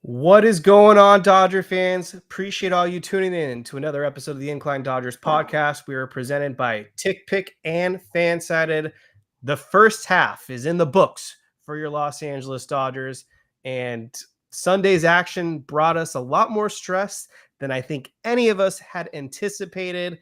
What is going on, Dodger fans? Appreciate all you tuning in to another episode of the Incline Dodgers podcast. We are presented by Tick Pick and Fansided. The first half is in the books for your Los Angeles Dodgers, and Sunday's action brought us a lot more stress than I think any of us had anticipated.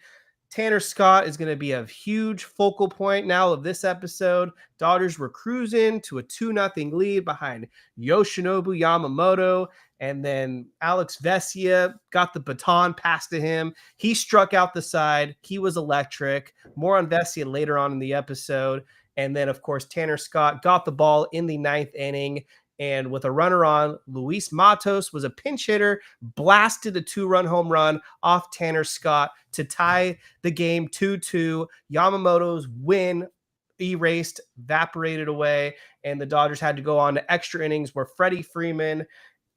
Tanner Scott is going to be a huge focal point now of this episode. Dodgers were cruising to a 2-0 lead behind Yoshinobu Yamamoto, and then Alex Vesia got the baton passed to him. He struck out the side. He was electric. More on Vesia later on in the episode. And then, of course, Tanner Scott got the ball in the ninth inning. And with a runner on, Luis Matos was a pinch hitter, blasted a 2-run home run off Tanner Scott to tie the game 2-2. Yamamoto's win erased, evaporated away, and the Dodgers had to go on to extra innings where Freddie Freeman,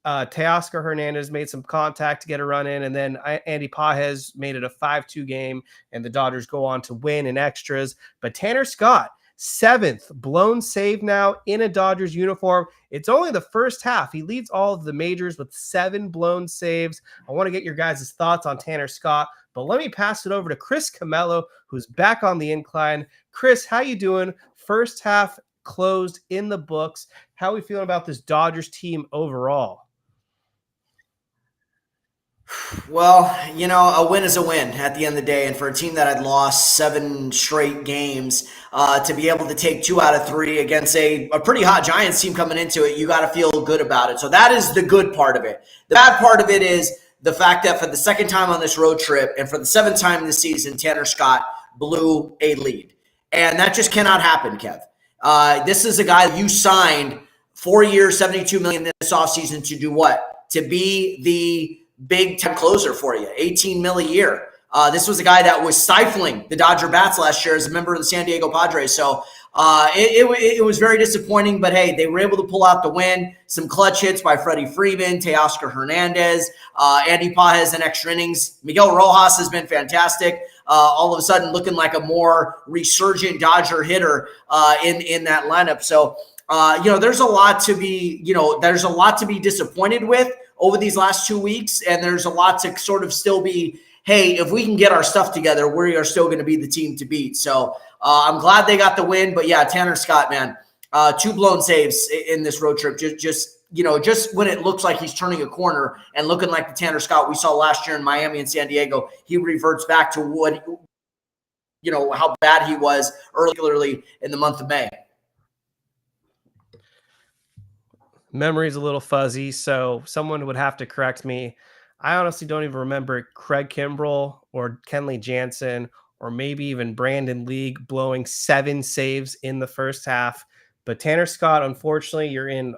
Teoscar Hernandez made some contact to get a run in, and then Andy Pages made it a 5-2 game, and the Dodgers go on to win in extras. But Tanner Scott, 7th blown save now in a Dodgers uniform. It's only the first half. He leads all of the majors with 7 blown saves. I want to get your guys' thoughts on Tanner Scott, but let me pass it over to Chris Camello, who's back on the incline. Chris, how you doing? First half closed in the books. How are we feeling about this Dodgers team overall? Well, a win is a win at the end of the day. And for a team that had lost 7 straight games, to be able to take 2 out of 3 against a pretty hot Giants team coming into it, you got to feel good about it. So that is the good part of it. The bad part of it is the fact that for the second time on this road trip and for the 7th time this season, Tanner Scott blew a lead. And that just cannot happen, Kev. This is a guy you signed 4 years, $72 million this offseason to do what? To be the big time closer for you, $18 million a year. This was a guy that was stifling the Dodger bats last year as a member of the San Diego Padres. So it was very disappointing, but hey, they were able to pull out the win. Some clutch hits by Freddie Freeman, Teoscar Hernandez, Andy Pages in extra innings. Miguel Rojas has been fantastic. All of a sudden looking like a more resurgent Dodger hitter in that lineup. So there's a lot to be disappointed with over these last 2 weeks, and there's a lot to sort of still be, hey, if we can get our stuff together, we are still going to be the team to beat. So I'm glad they got the win, but yeah, Tanner Scott, man, 2 blown saves in this road trip. Just when it looks like he's turning a corner and looking like the Tanner Scott we saw last year in Miami and San Diego, he reverts back to what, how bad he was early in the month of May. Memory's a little fuzzy, so someone would have to correct me. I honestly don't even remember Craig Kimbrell or Kenley Jansen or maybe even Brandon League blowing 7 saves in the first half. But Tanner Scott, unfortunately, you're in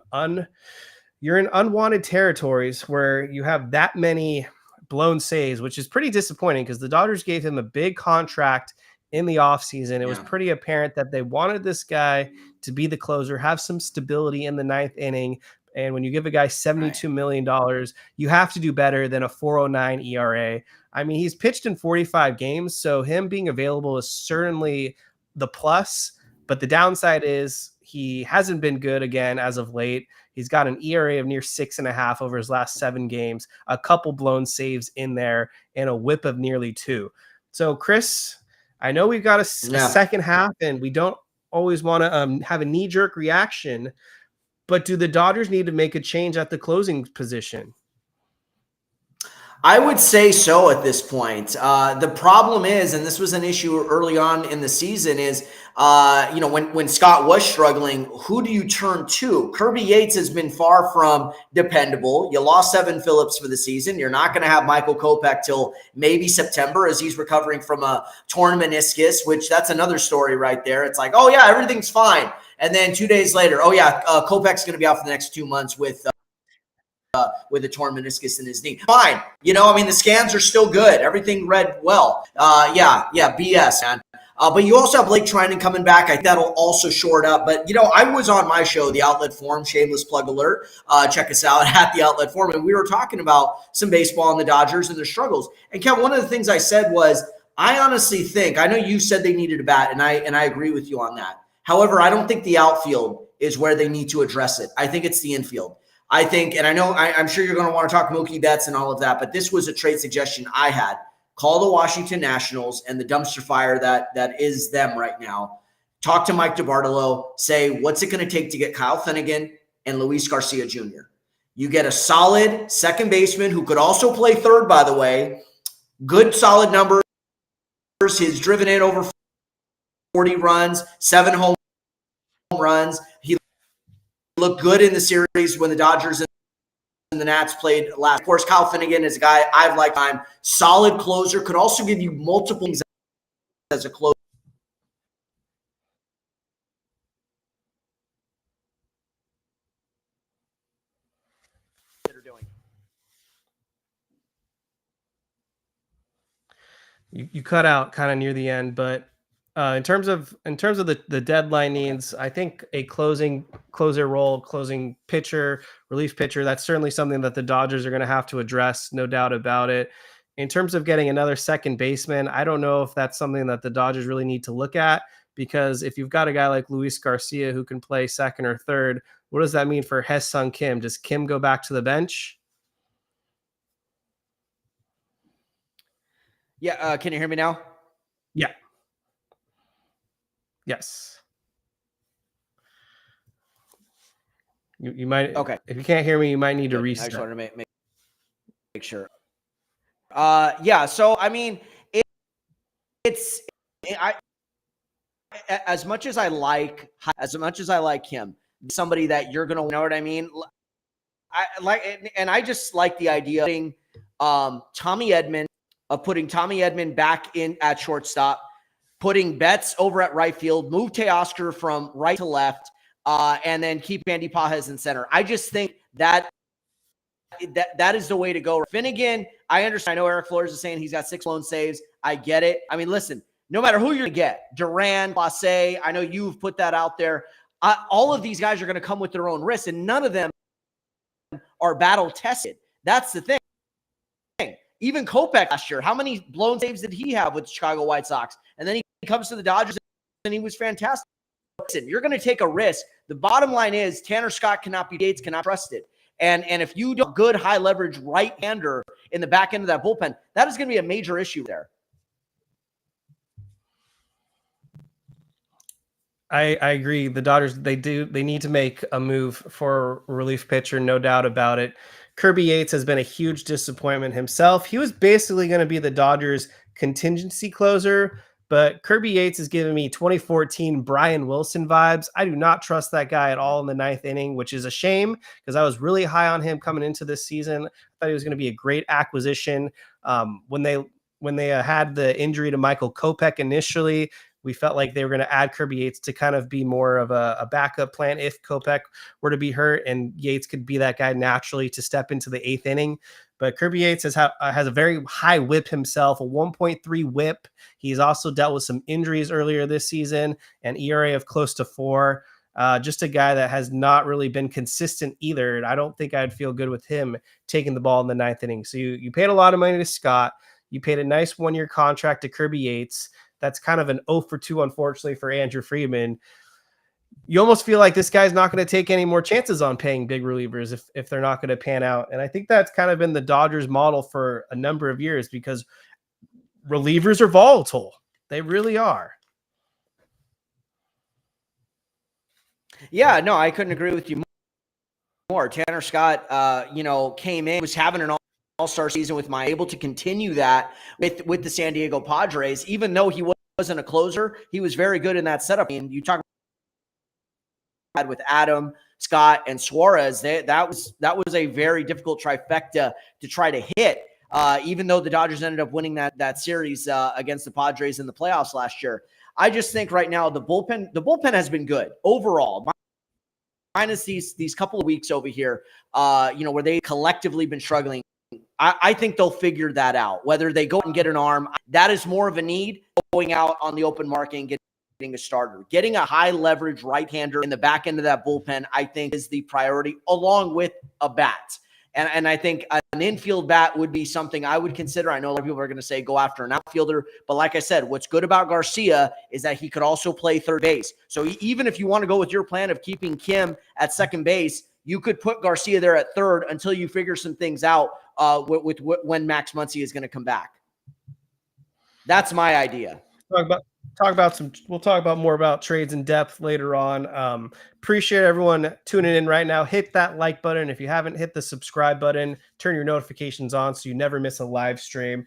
unwanted territories where you have that many blown saves, which is pretty disappointing because the Dodgers gave him a big contract in the offseason. It was pretty apparent that they wanted this guy to be the closer, have some stability in the 9th inning. And when you give a guy $72 million, you have to do better than a 4.09 ERA. I mean, he's pitched in 45 games, so him being available is certainly the plus. But the downside is he hasn't been good again as of late. He's got an ERA of near 6.5 over his last 7 games, a couple blown saves in there, and a whip of nearly 2. So, Chris, I know we've got a second half, and we don't always want to have a knee-jerk reaction, but do the Dodgers need to make a change at the closing position? I would say so at this point. The problem is, and this was an issue early on in the season, is when Scott was struggling, who do you turn to? Kirby Yates has been far from dependable. You lost Evan Phillips for the season. You're not going to have Michael Kopech till maybe September as he's recovering from a torn meniscus, which that's another story right there. It's like, oh yeah, everything's fine. And then 2 days later, oh yeah, Kopech's going to be out for the next 2 months with a torn meniscus in his knee. Fine. The scans are still good. Everything read well. BS, man. But you also have Blake Trinan coming back. I think that'll also short up. But, I was on my show, The Outlet Forum, shameless plug alert. Check us out at The Outlet Forum. And we were talking about some baseball and the Dodgers and their struggles. And, Kev, one of the things I said was, I honestly think, I know you said they needed a bat, and I agree with you on that. However, I don't think the outfield is where they need to address it. I think it's the infield. I think, and I know I'm sure you're going to want to talk Mookie Betts and all of that, but this was a trade suggestion I had. Call the Washington Nationals and the dumpster fire that is them right now. Talk to Mike DiBartolo. Say, what's it going to take to get Kyle Finnegan and Luis Garcia Jr.? You get a solid second baseman who could also play third, by the way. Good, solid numbers. He's driven in over 40 runs, 7 home runs. He looked good in the series when the Dodgers and the Nats played last. Of course, Kyle Finnegan is a guy I've liked. Solid closer, could also give you multiple things as a closer. You cut out kind of near the end, but in terms of the deadline needs, I think a closer role, closing pitcher, relief pitcher, that's certainly something that the Dodgers are going to have to address, no doubt about it. In terms of getting another second baseman, I don't know if that's something that the Dodgers really need to look at, because if you've got a guy like Luis Garcia who can play second or third, what does that mean for Hye-Sung Kim? Does Kim go back to the bench? Yeah, can you hear me now? Yeah. Yes. You might. Okay. If you can't hear me, you might need to reset. I just wanted to make sure. Yeah. So I mean, as much as I like him, somebody that you're gonna know what I mean. I just like the idea of putting Tommy Edman back in at shortstop, putting Betts over at right field, move Teoscar from right to left, and then keep Andy Pages in center. I just think that is the way to go. Finnegan, I understand. I know Eric Flores is saying he's got 6 lone saves. I get it. I mean, listen, no matter who you're going to get, Duran, Lasse, I know you've put that out there. All of these guys are going to come with their own risks, and none of them are battle tested. That's the thing. Even Kopech last year, how many blown saves did he have with the Chicago White Sox? And then he comes to the Dodgers and he was fantastic. Listen, you're going to take a risk. The bottom line is Tanner Scott cannot be Gates, cannot trust it. And if you do a good high leverage right-hander in the back end of that bullpen, that is going to be a major issue there. I agree. The Dodgers, they need to make a move for a relief pitcher, no doubt about it. Kirby Yates has been a huge disappointment himself. He was basically going to be the Dodgers' contingency closer, but Kirby Yates is giving me 2014 Brian Wilson vibes. I do not trust that guy at all in the 9th inning, which is a shame because I was really high on him coming into this season. I thought he was going to be a great acquisition. When they had the injury to Michael Kopech initially, we felt like they were going to add Kirby Yates to kind of be more of a backup plan if Kopech were to be hurt, and Yates could be that guy naturally to step into the 8th inning. But Kirby Yates has a very high whip himself, a 1.3 whip. He's also dealt with some injuries earlier this season, an ERA of close to 4. Just a guy that has not really been consistent either. And I don't think I'd feel good with him taking the ball in the 9th inning. So you paid a lot of money to Scott. You paid a nice 1-year contract to Kirby Yates. That's kind of an 0 for 2, unfortunately, for Andrew Friedman. You almost feel like this guy's not going to take any more chances on paying big relievers if they're not going to pan out. And I think that's kind of been the Dodgers model for a number of years because relievers are volatile. They really are. Yeah, no, I couldn't agree with you more. Tanner Scott, came in, was having an all-star season able to continue that with the San Diego Padres, even though he wasn't a closer. He was very good in that setup. And you talk about with Adam, Scott, and Suarez, that was a very difficult trifecta to try to hit. Even though the Dodgers ended up winning that series against the Padres in the playoffs last year. I just think right now the bullpen has been good overall. Minus these couple of weeks over here, where they collectively been struggling. I think they'll figure that out. Whether they go and get an arm, that is more of a need. Going out on the open market and getting a starter. Getting a high leverage right-hander in the back end of that bullpen, I think, is the priority, along with a bat. And I think an infield bat would be something I would consider. I know a lot of people are going to say go after an outfielder, but like I said, what's good about Garcia is that he could also play third base. So even if you want to go with your plan of keeping Kim at second base, you could put Garcia there at third until you figure some things out with when Max Muncy is going to come back. That's my idea. We'll talk about more about trades in depth later on. Appreciate everyone tuning in right now. Hit that like button. If you haven't hit the subscribe button, turn your notifications on so you never miss a live stream.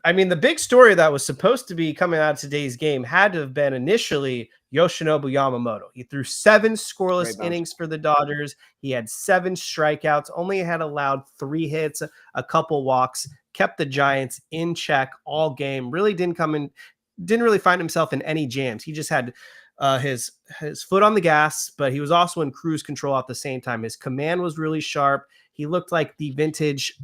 I mean, the big story that was supposed to be coming out of today's game had to have been initially Yoshinobu Yamamoto. He threw 7 scoreless innings for the Dodgers. He had 7 strikeouts, only had allowed 3 hits, a couple walks, kept the Giants in check all game. Really didn't really find himself in any jams. He just had his foot on the gas, but he was also in cruise control at the same time. His command was really sharp. He looked like the vintage.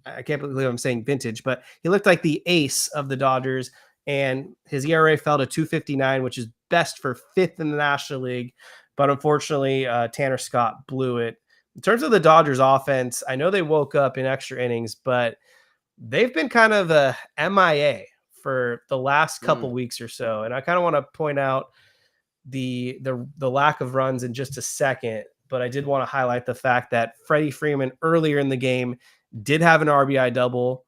I can't believe I'm saying vintage, but he looked like the ace of the Dodgers, and his ERA fell to 2.59, which is best for 5th in the National League. But unfortunately, Tanner Scott blew it. In terms of the Dodgers offense, I know they woke up in extra innings, but they've been kind of a MIA for the last couple weeks or so. And I kind of want to point out the lack of runs in just a second, but I did want to highlight the fact that Freddie Freeman earlier in the game did have an RBI double.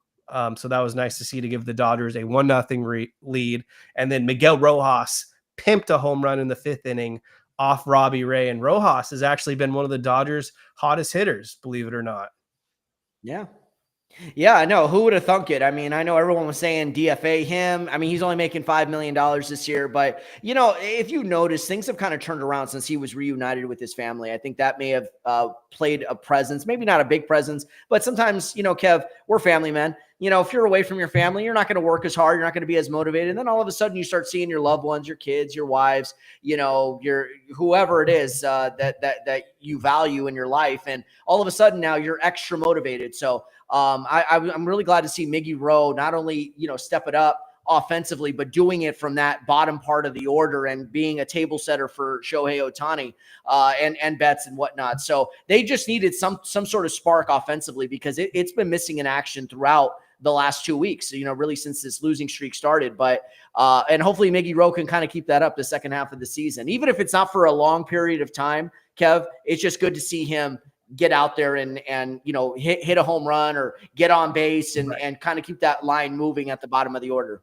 So that was nice to see, to give the Dodgers a 1-0 lead. And then Miguel Rojas pimped a home run in the 5th inning off Robbie Ray. And Rojas has actually been one of the Dodgers' hottest hitters, believe it or not. Yeah. Yeah, I know. Who would have thunk it? I mean, I know everyone was saying DFA him. I mean, he's only making $5 million this year. But, you know, if you notice, things have kind of turned around since he was reunited with his family. I think that may have played a presence, maybe not a big presence, but sometimes, you know, Kev, we're family men. You know, if you're away from your family, you're not going to work as hard. You're not going to be as motivated. And then all of a sudden you start seeing your loved ones, your kids, your wives, you know, your whoever it is that you value in your life. And all of a sudden now you're extra motivated. So I'm really glad to see Miggy Rowe not only, you know, step it up offensively, but doing it from that bottom part of the order and being a table setter for Shohei Otani and bets and whatnot. So they just needed some sort of spark offensively, because it's been missing in action throughout the last 2 weeks, you know, really since this losing streak started. But and hopefully Miggy Rowe can kind of keep that up the second half of the season, even if it's not for a long period of time. Kev, it's just good to see him get out there and you know, hit a home run or get on base and kind of keep that line moving at the bottom of the order.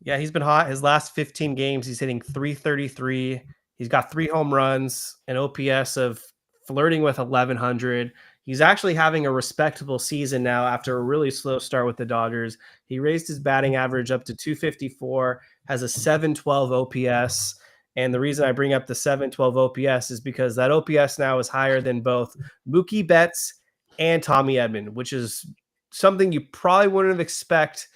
Yeah, he's been hot. His last 15 games, he's hitting .333. He's got 3 home runs, an OPS of flirting with 1,100. He's actually having a respectable season now after a really slow start with the Dodgers. He raised his batting average up to 254, has a 712 OPS. And the reason I bring up the 712 OPS is because that OPS now is higher than both Mookie Betts and Tommy Edman, which is something you probably wouldn't have expected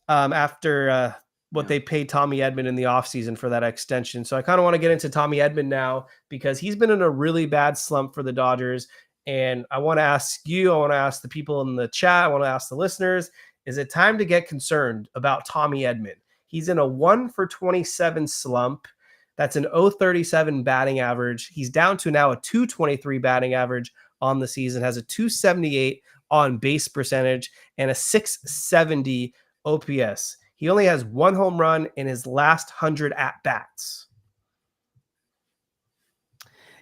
after what they paid Tommy Edman in the offseason for that extension. So I kind of want to get into Tommy Edman now, because he's been in a really bad slump for the Dodgers. And I want to ask you, I want to ask the people in the chat, I want to ask the listeners, is it time to get concerned about Tommy Edman? He's in a 1-for-27 slump. That's an .037 batting average. He's down to now a .223 batting average on the season, has a .278 on base percentage, and a .670 OPS. He only has 1 home run in his last 100 at-bats.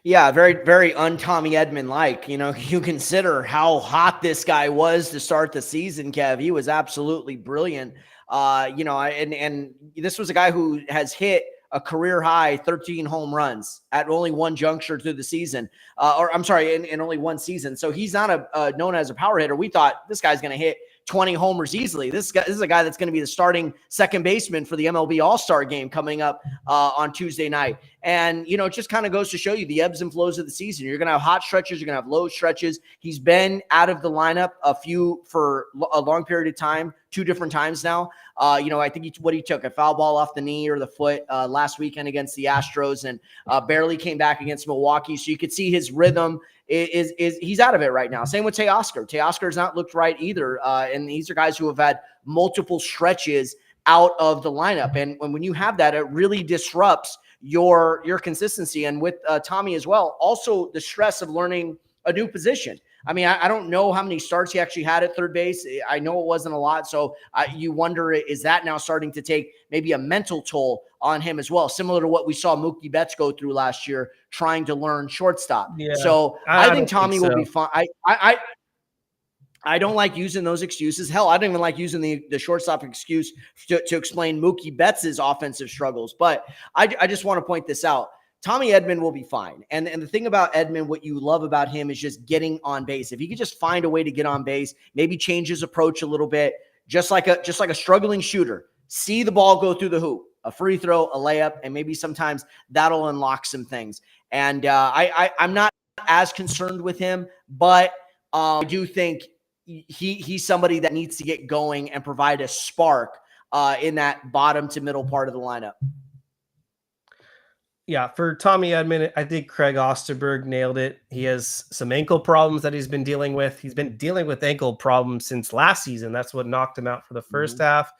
Yeah, very, very un-Tommy Edman-like. You know, you consider how hot this guy was to start the season, Kev. He was absolutely brilliant. You know, and this was a guy who has hit a career high 13 home runs at only one juncture through the season, in only one season. So he's not known as a power hitter. We thought this guy's going to hit 20 homers easily. This is a guy that's going to be the starting second baseman for the MLB All-Star game coming up on Tuesday night. And, you know, it just kind of goes to show you the ebbs and flows of the season. You're going to have hot stretches. You're going to have low stretches. He's been out of the lineup for a long period of time, 2 different times now. You know, I think he took a foul ball off the knee or the foot last weekend against the Astros, and barely came back against Milwaukee. So you could see his rhythm is he's out of it right now. Same with Teoscar. Teoscar's not looked right either. And these are guys who have had multiple stretches out of the lineup. And when you have that, it really disrupts your consistency. And with Tommy as well, also the stress of learning a new position. I mean, I don't know how many starts he actually had at third base. I know it wasn't a lot. So you wonder, is that now starting to take maybe a mental toll on him as well? Similar to what we saw Mookie Betts go through last year, trying to learn shortstop. Yeah, So I I think don't think Tommy will be so. fine. I don't like using those excuses. Hell, I don't even like using the shortstop excuse to explain Mookie Betts' offensive struggles. But I just want to point this out. Tommy Edman will be fine. And the thing about Edman, what you love about him is just getting on base. If he could just find a way to get on base, maybe change his approach a little bit, just like a struggling shooter, see the ball go through the hoop, a free throw, a layup, and maybe sometimes that'll unlock some things. And I'm not as concerned with him, but I do think he's somebody that needs to get going and provide a spark in that bottom to middle part of the lineup. Yeah, for Tommy Edman, I think Craig Osterberg nailed it. He has some ankle problems that he's been dealing with. He's been dealing with ankle problems since last season. That's what knocked him out for the first half.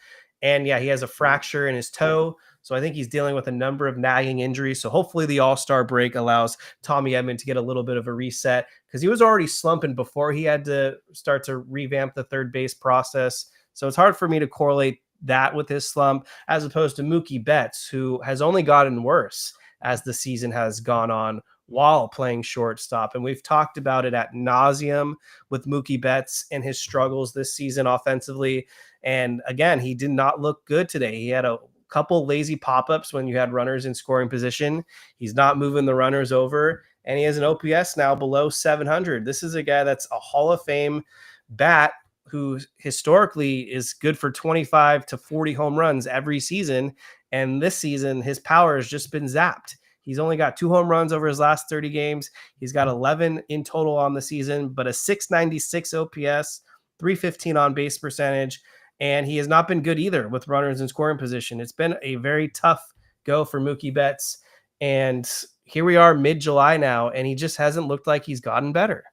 And yeah, he has a fracture in his toe. So I think he's dealing with a number of nagging injuries. So hopefully the All-Star break allows Tommy Edman to get a little bit of a reset, because he was already slumping before he had to start to revamp the third base process. So it's hard for me to correlate that with his slump, as opposed to Mookie Betts, who has only gotten worse as the season has gone on while playing shortstop. And we've talked about it at nauseum with Mookie Betts and his struggles this season offensively. And again, he did not look good today. He had a couple lazy pop-ups when you had runners in scoring position. He's not moving the runners over, and he has an OPS now below 700. This is a guy that's a Hall of Fame bat who historically is good for 25 to 40 home runs every season. And this season, his power has just been zapped. He's only got 2 home runs over his last 30 games. He's got 11 in total on the season, but a 696 OPS, 315 on base percentage. And he has not been good either with runners in scoring position. It's been a very tough go for Mookie Betts. And here we are mid-July now, and he just hasn't looked like he's gotten better.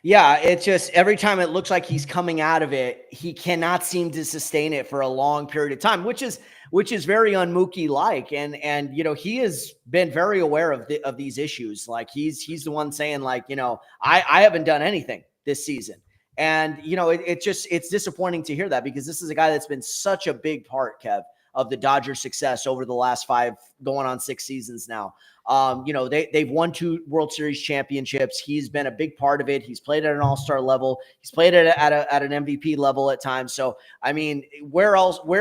Yeah, it's just every time it looks like he's coming out of it, he cannot seem to sustain it for a long period of time, which is very un-Mookie like. And you know, he has been very aware of these issues. Like he's the one saying, like, you know, I haven't done anything this season. And you know, it's disappointing to hear that, because this is a guy that's been such a big part, Kev, of the Dodgers' success over the last 5 going on 6 seasons now. You know, they've won 2 World Series championships. He's been a big part of it. He's played at an all-star level. He's played at an MVP level at times. So, I mean, where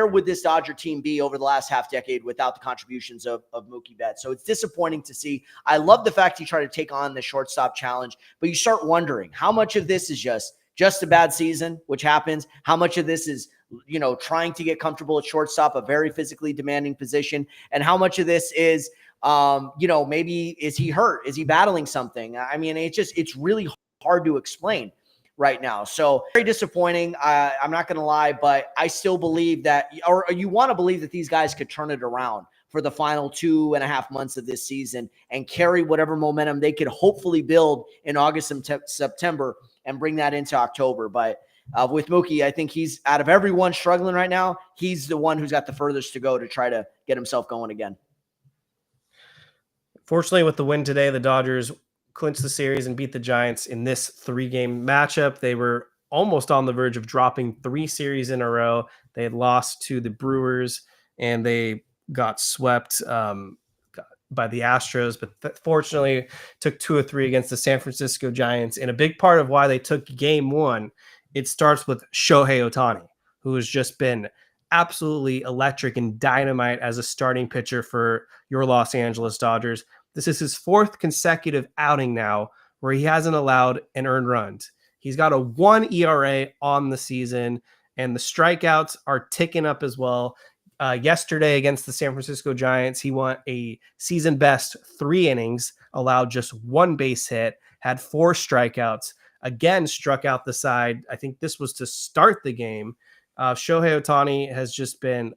would this Dodger team be over the last half decade without the contributions of Mookie Betts? So it's disappointing to see. I love the fact he tried to take on the shortstop challenge, but you start wondering how much of this is just a bad season, which happens. How much of this is, you know, trying to get comfortable at shortstop, a very physically demanding position, and how much of this is, you know, maybe is he hurt? Is he battling something? I mean, it's really hard to explain right now. So very disappointing. I'm not going to lie, but I still believe that, or you want to believe that these guys could turn it around for the final 2.5 months of this season and carry whatever momentum they could hopefully build in August and September and bring that into October. But with Mookie, I think he's, out of everyone struggling right now, he's the one who's got the furthest to go to try to get himself going again. Fortunately, with the win today, the Dodgers clinched the series and beat the Giants in this 3-game matchup. They were almost on the verge of dropping 3 series in a row. They had lost to the Brewers, and they got swept by the Astros, but fortunately took 2 of 3 against the San Francisco Giants. And a big part of why they took game 1, it starts with Shohei Otani, who has just been absolutely electric and dynamite as a starting pitcher for your Los Angeles Dodgers. This is his 4th consecutive outing now where he hasn't allowed an earned run. He's got a 1 ERA on the season, and the strikeouts are ticking up as well. Yesterday against the San Francisco Giants, he went a season best 3 innings, allowed just 1 base hit, had 4 strikeouts, again struck out the side. I think this was to start the game. Shohei Otani has just been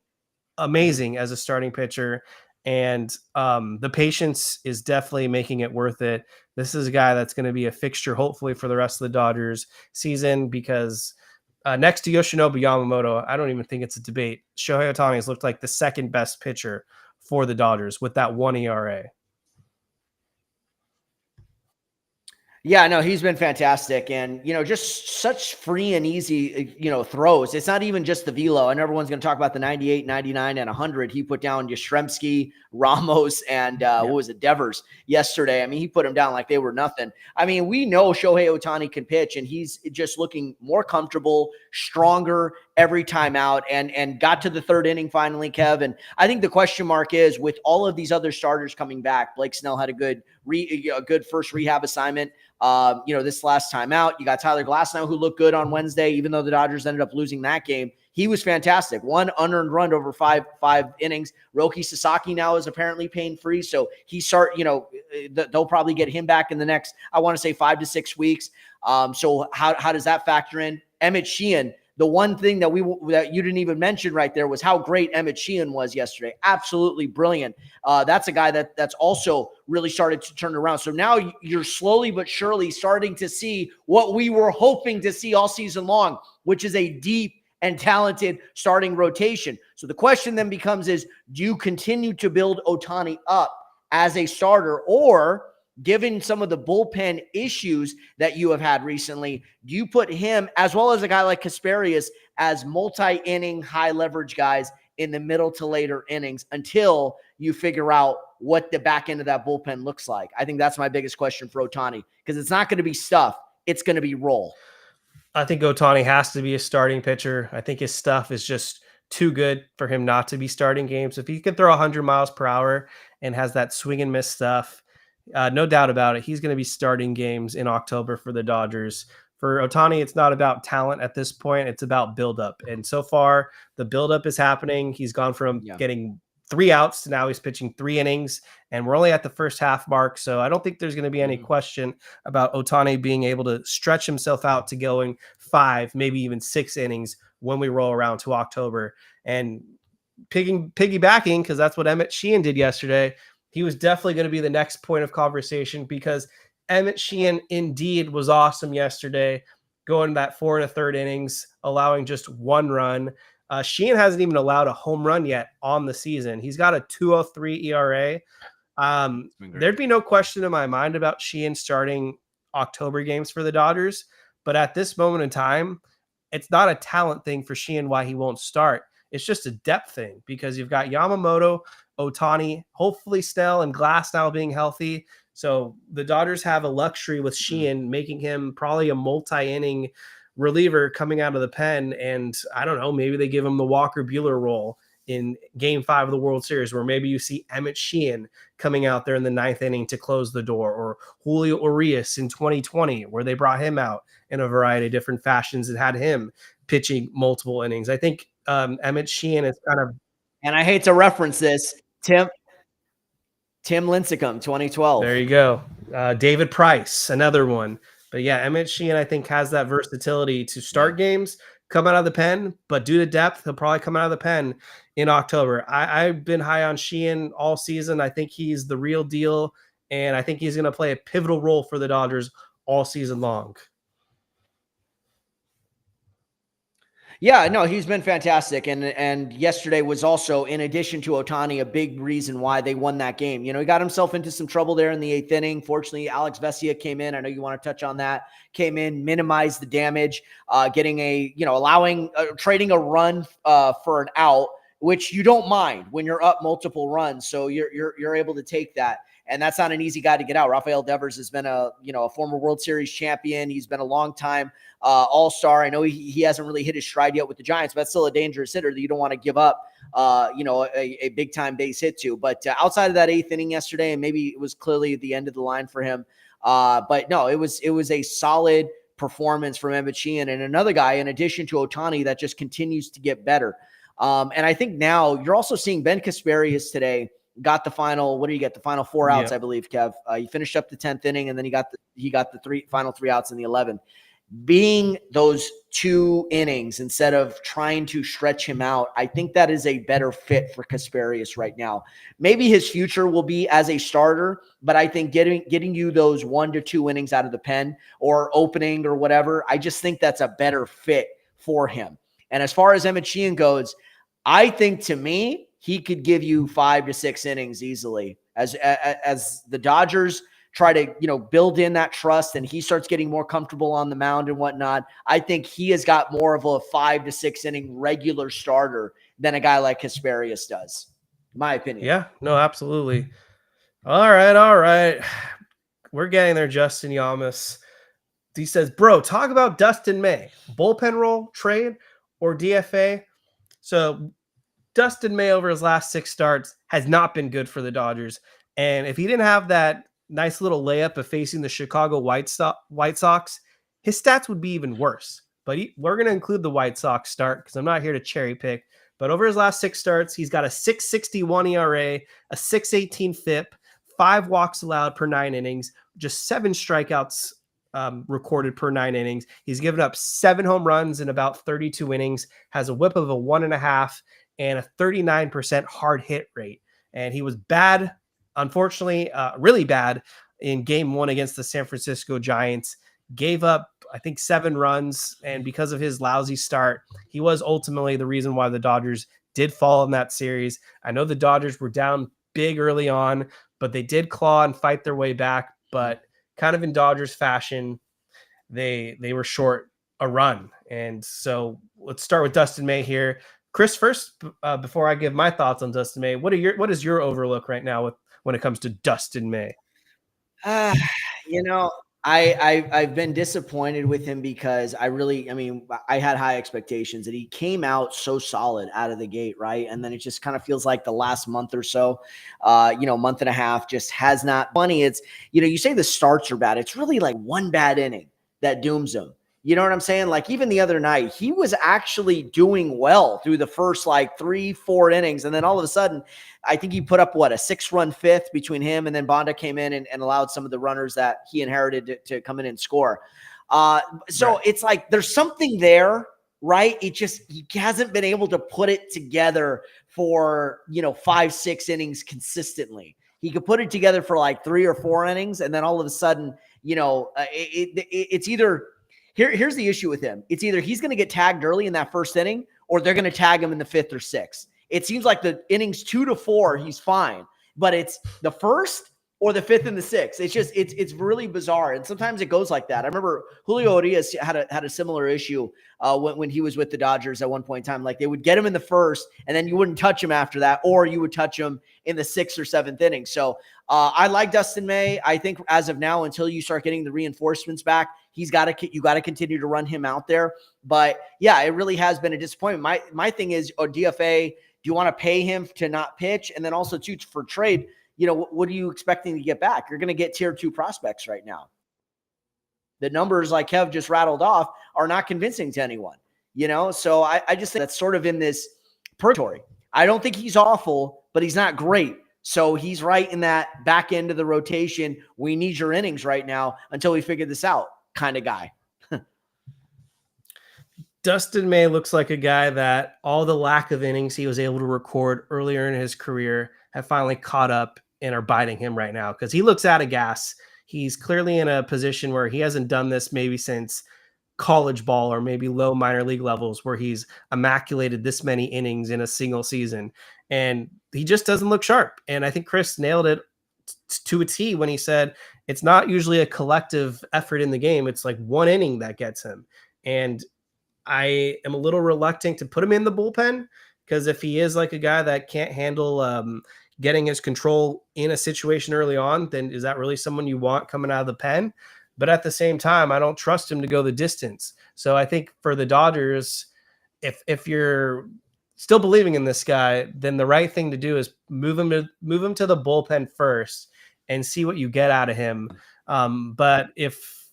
amazing as a starting pitcher, and the patience is definitely making it worth it. This is a guy that's going to be a fixture, hopefully, for the rest of the Dodgers season, because next to Yoshinobu Yamamoto, I don't even think it's a debate. Shohei Otani has looked like the 2nd best pitcher for the Dodgers with that 1 ERA. Yeah, no, he's been fantastic. And, just such free and easy, throws. It's not even just the velo. And everyone's going to talk about the 98, 99, and 100. He put down Yastrzemski, Ramos, and what was it, Devers yesterday. I mean, he put them down like they were nothing. I mean, we know Shohei Otani can pitch, and he's just looking more comfortable, stronger every time out, and got to the third inning finally, Kev. And I think the question mark is, with all of these other starters coming back, Blake Snell had a good first rehab assignment. This last time out, you got Tyler Glasnow, who looked good on Wednesday, even though the Dodgers ended up losing that game. He was fantastic. One unearned run over five innings. Roki Sasaki now is apparently pain-free, so they'll probably get him back in the next, I want to say, 5 to 6 weeks. So how does that factor in? Emmet Sheehan, the one thing that you didn't even mention right there was how great Emmet Sheehan was yesterday. Absolutely brilliant. That's a guy that's also really started to turn around. So now you're slowly but surely starting to see what we were hoping to see all season long, which is a deep and talented starting rotation. So the question then becomes do you continue to build Ohtani up as a starter, or given some of the bullpen issues that you have had recently, do you put him, as well as a guy like Kasperius, as multi-inning, high-leverage guys in the middle to later innings until you figure out what the back end of that bullpen looks like? I think that's my biggest question for Ohtani, because it's not going to be stuff. It's going to be roll. I think Ohtani has to be a starting pitcher. I think his stuff is just too good for him not to be starting games. If he can throw 100 miles per hour and has that swing and miss stuff, no doubt about it, he's going to be starting games in October for the Dodgers. For Ohtani, it's not about talent at this point. It's about buildup. And so far, the buildup is happening. He's gone from getting 3 outs to now he's pitching 3 innings, and we're only at the first half mark. So I don't think there's going to be any question about Ohtani being able to stretch himself out to going 5, maybe even 6 innings when we roll around to October. And piggybacking, because that's what Emmet Sheehan did yesterday, he was definitely going to be the next point of conversation, because Emmet Sheehan indeed was awesome yesterday, going that 4 1/3 innings, allowing just 1 run. Sheehan hasn't even allowed a home run yet on the season. He's got a 2.03 ERA. There'd be no question in my mind about Sheehan starting October games for the Dodgers, but at this moment in time, it's not a talent thing for Sheehan why he won't start. It's just a depth thing, because you've got Yamamoto, Ohtani, hopefully Snell and Glass now being healthy. So the Dodgers have a luxury with Sheehan, making him probably a multi-inning reliever coming out of the pen. And I don't know, maybe they give him the Walker Buehler role in Game 5 of the World Series, where maybe you see Emmet Sheehan coming out there in the 9th inning to close the door, or Julio Urias in 2020, where they brought him out in a variety of different fashions and had him pitching multiple innings. I think Emmet Sheehan is kind of, and I hate to reference this, Tim Lincecum, 2012. There you go. David Price, another one. But yeah, Emmet Sheehan, I think, has that versatility to start games, come out of the pen, but due to depth, he'll probably come out of the pen in October. I've been high on Sheehan all season. I think he's the real deal, and I think he's going to play a pivotal role for the Dodgers all season long. Yeah, no, he's been fantastic. And yesterday was also, in addition to Ohtani, a big reason why they won that game. He got himself into some trouble there in the 8th inning. Fortunately, Alex Vesia came in. I know you want to touch on that. Came in, minimized the damage, getting trading a run for an out, which you don't mind when you're up multiple runs. So you're able to take that. And that's not an easy guy to get out. Rafael Devers has been a former World Series champion. He's been a long time all-star. I know he hasn't really hit his stride yet with the Giants, but that's still a dangerous hitter that you don't want to give up, a big-time base hit to. But outside of that 8th inning yesterday, and maybe it was clearly the end of the line for him, but no, it was a solid performance from Emmet Sheehan, and another guy, in addition to Ohtani, that just continues to get better. And I think now you're also seeing Ben Kasperius today. Got the final, what do you get? The final 4 outs, I believe, Kev. He finished up the 10th inning, and then he got the final 3 outs in the 11th. Being those 2 innings instead of trying to stretch him out, I think that is a better fit for Kasperius right now. Maybe his future will be as a starter, but I think getting you those 1 to 2 innings out of the pen or opening or whatever, I just think that's a better fit for him. And as far as Emmet Sheehan goes, I think, to me, he could give you 5 to 6 innings easily. As the Dodgers try to, build in that trust and he starts getting more comfortable on the mound and whatnot, I think he has got more of a 5 to 6 inning regular starter than a guy like Hesperius does, in my opinion. Yeah, no, absolutely. All right. We're getting there, Justin Yamas. He says, bro, talk about Dustin May. Bullpen role, trade, or DFA? So Dustin May over his last 6 starts has not been good for the Dodgers. And if he didn't have that nice little layup of facing the Chicago White Sox, his stats would be even worse. But we're going to include the White Sox start because I'm not here to cherry pick. But over his last 6 starts, he's got a 6.61 ERA, a 6.18 FIP, 5 walks allowed per 9 innings, just 7 strikeouts recorded per 9 innings. He's given up 7 home runs in about 32 innings, has a whip of a 1.5 and a 39% hard hit rate. And he was bad, unfortunately, really bad in game 1 against the San Francisco Giants. Gave up, I think, 7 runs. And because of his lousy start, he was ultimately the reason why the Dodgers did fall in that series. I know the Dodgers were down big early on, but they did claw and fight their way back. But kind of in Dodgers fashion, they were short a run. And so let's start with Dustin May here. Chris, first, before I give my thoughts on Dustin May, what is your overlook right now when it comes to Dustin May? I've been disappointed with him because I had high expectations and he came out so solid out of the gate, right? And then it just kind of feels like the last month or so, month and a half just has not funny. It's, you say the starts are bad. It's really like one bad inning that dooms him. You know what I'm saying? Like even the other night, he was actually doing well through the first 3-4 innings. And then all of a sudden, I think he put up a 6-run fifth between him and then Bonda came in and allowed some of the runners that he inherited to come in and score. It's like there's something there, right? He hasn't been able to put it together for, 5-6 innings consistently. He could put it together for 3 or 4 innings. And then all of a sudden, it's either – Here's the issue with him. It's either he's going to get tagged early in that first inning or they're going to tag him in the 5th or 6th. It seems like the innings 2 to 4, he's fine, but it's the 1st or the 5th and the 6th. It's really bizarre. And sometimes it goes like that. I remember Julio Urias had a similar issue when he was with the Dodgers at one point in time. Like they would get him in the 1st and then you wouldn't touch him after that, or you would touch him in the 6th or 7th inning. So I like Dustin May. I think as of now, until you start getting the reinforcements back, you got to continue to run him out there. But yeah, it really has been a disappointment. My thing is, DFA, do you want to pay him to not pitch? And then also too, for trade, what are you expecting to get back? You're going to get tier 2 prospects right now. The numbers like Kev just rattled off are not convincing to anyone, So I just think that's sort of in this purgatory. I don't think he's awful, but he's not great. So he's right in that back end of the rotation. We need your innings right now until we figure this out kind of guy. Dustin May looks like a guy that all the lack of innings he was able to record earlier in his career have finally caught up and are biting him right now because he looks out of gas. He's clearly in a position where he hasn't done this maybe since college ball or maybe low minor league levels where he's immaculated this many innings in a single season. And he just doesn't look sharp. And I think Chris nailed it to a T when he said it's not usually a collective effort in the game. It's like one inning that gets him. And I am a little reluctant to put him in the bullpen because if he is like a guy that can't handle getting his control in a situation early on, then is that really someone you want coming out of the pen? But at the same time, I don't trust him to go the distance. So I think for the Dodgers, if you're still believing in this guy, then the right thing to do is move him to the bullpen first and see what you get out of him. But if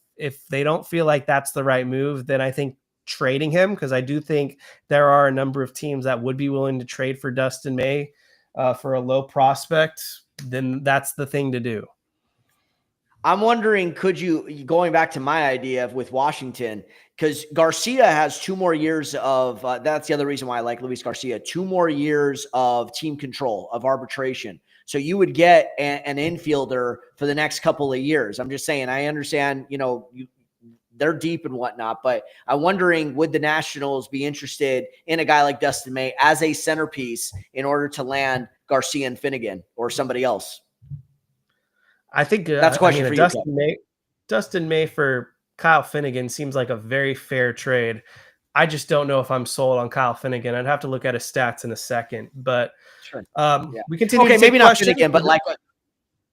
they don't feel like that's the right move, then I think trading him, because I do think there are a number of teams that would be willing to trade for Dustin May for a low prospect, then that's the thing to do. I'm wondering, going back to my idea with Washington, because Garcia has 2 more years of, that's the other reason why I like Luis Garcia, 2 more years of team control, of arbitration. So you would get an infielder for the next couple of years. I'm just saying, I understand, they're deep and whatnot, but I'm wondering, would the Nationals be interested in a guy like Dustin May as a centerpiece in order to land Garcia and Finnegan or somebody else? I think That's a question for you, Dustin May for Kyle Finnegan seems like a very fair trade. I just don't know if I'm sold on Kyle Finnegan. I'd have to look at his stats in a second, but Sure. we continue to take maybe not questions. Finnegan, but like,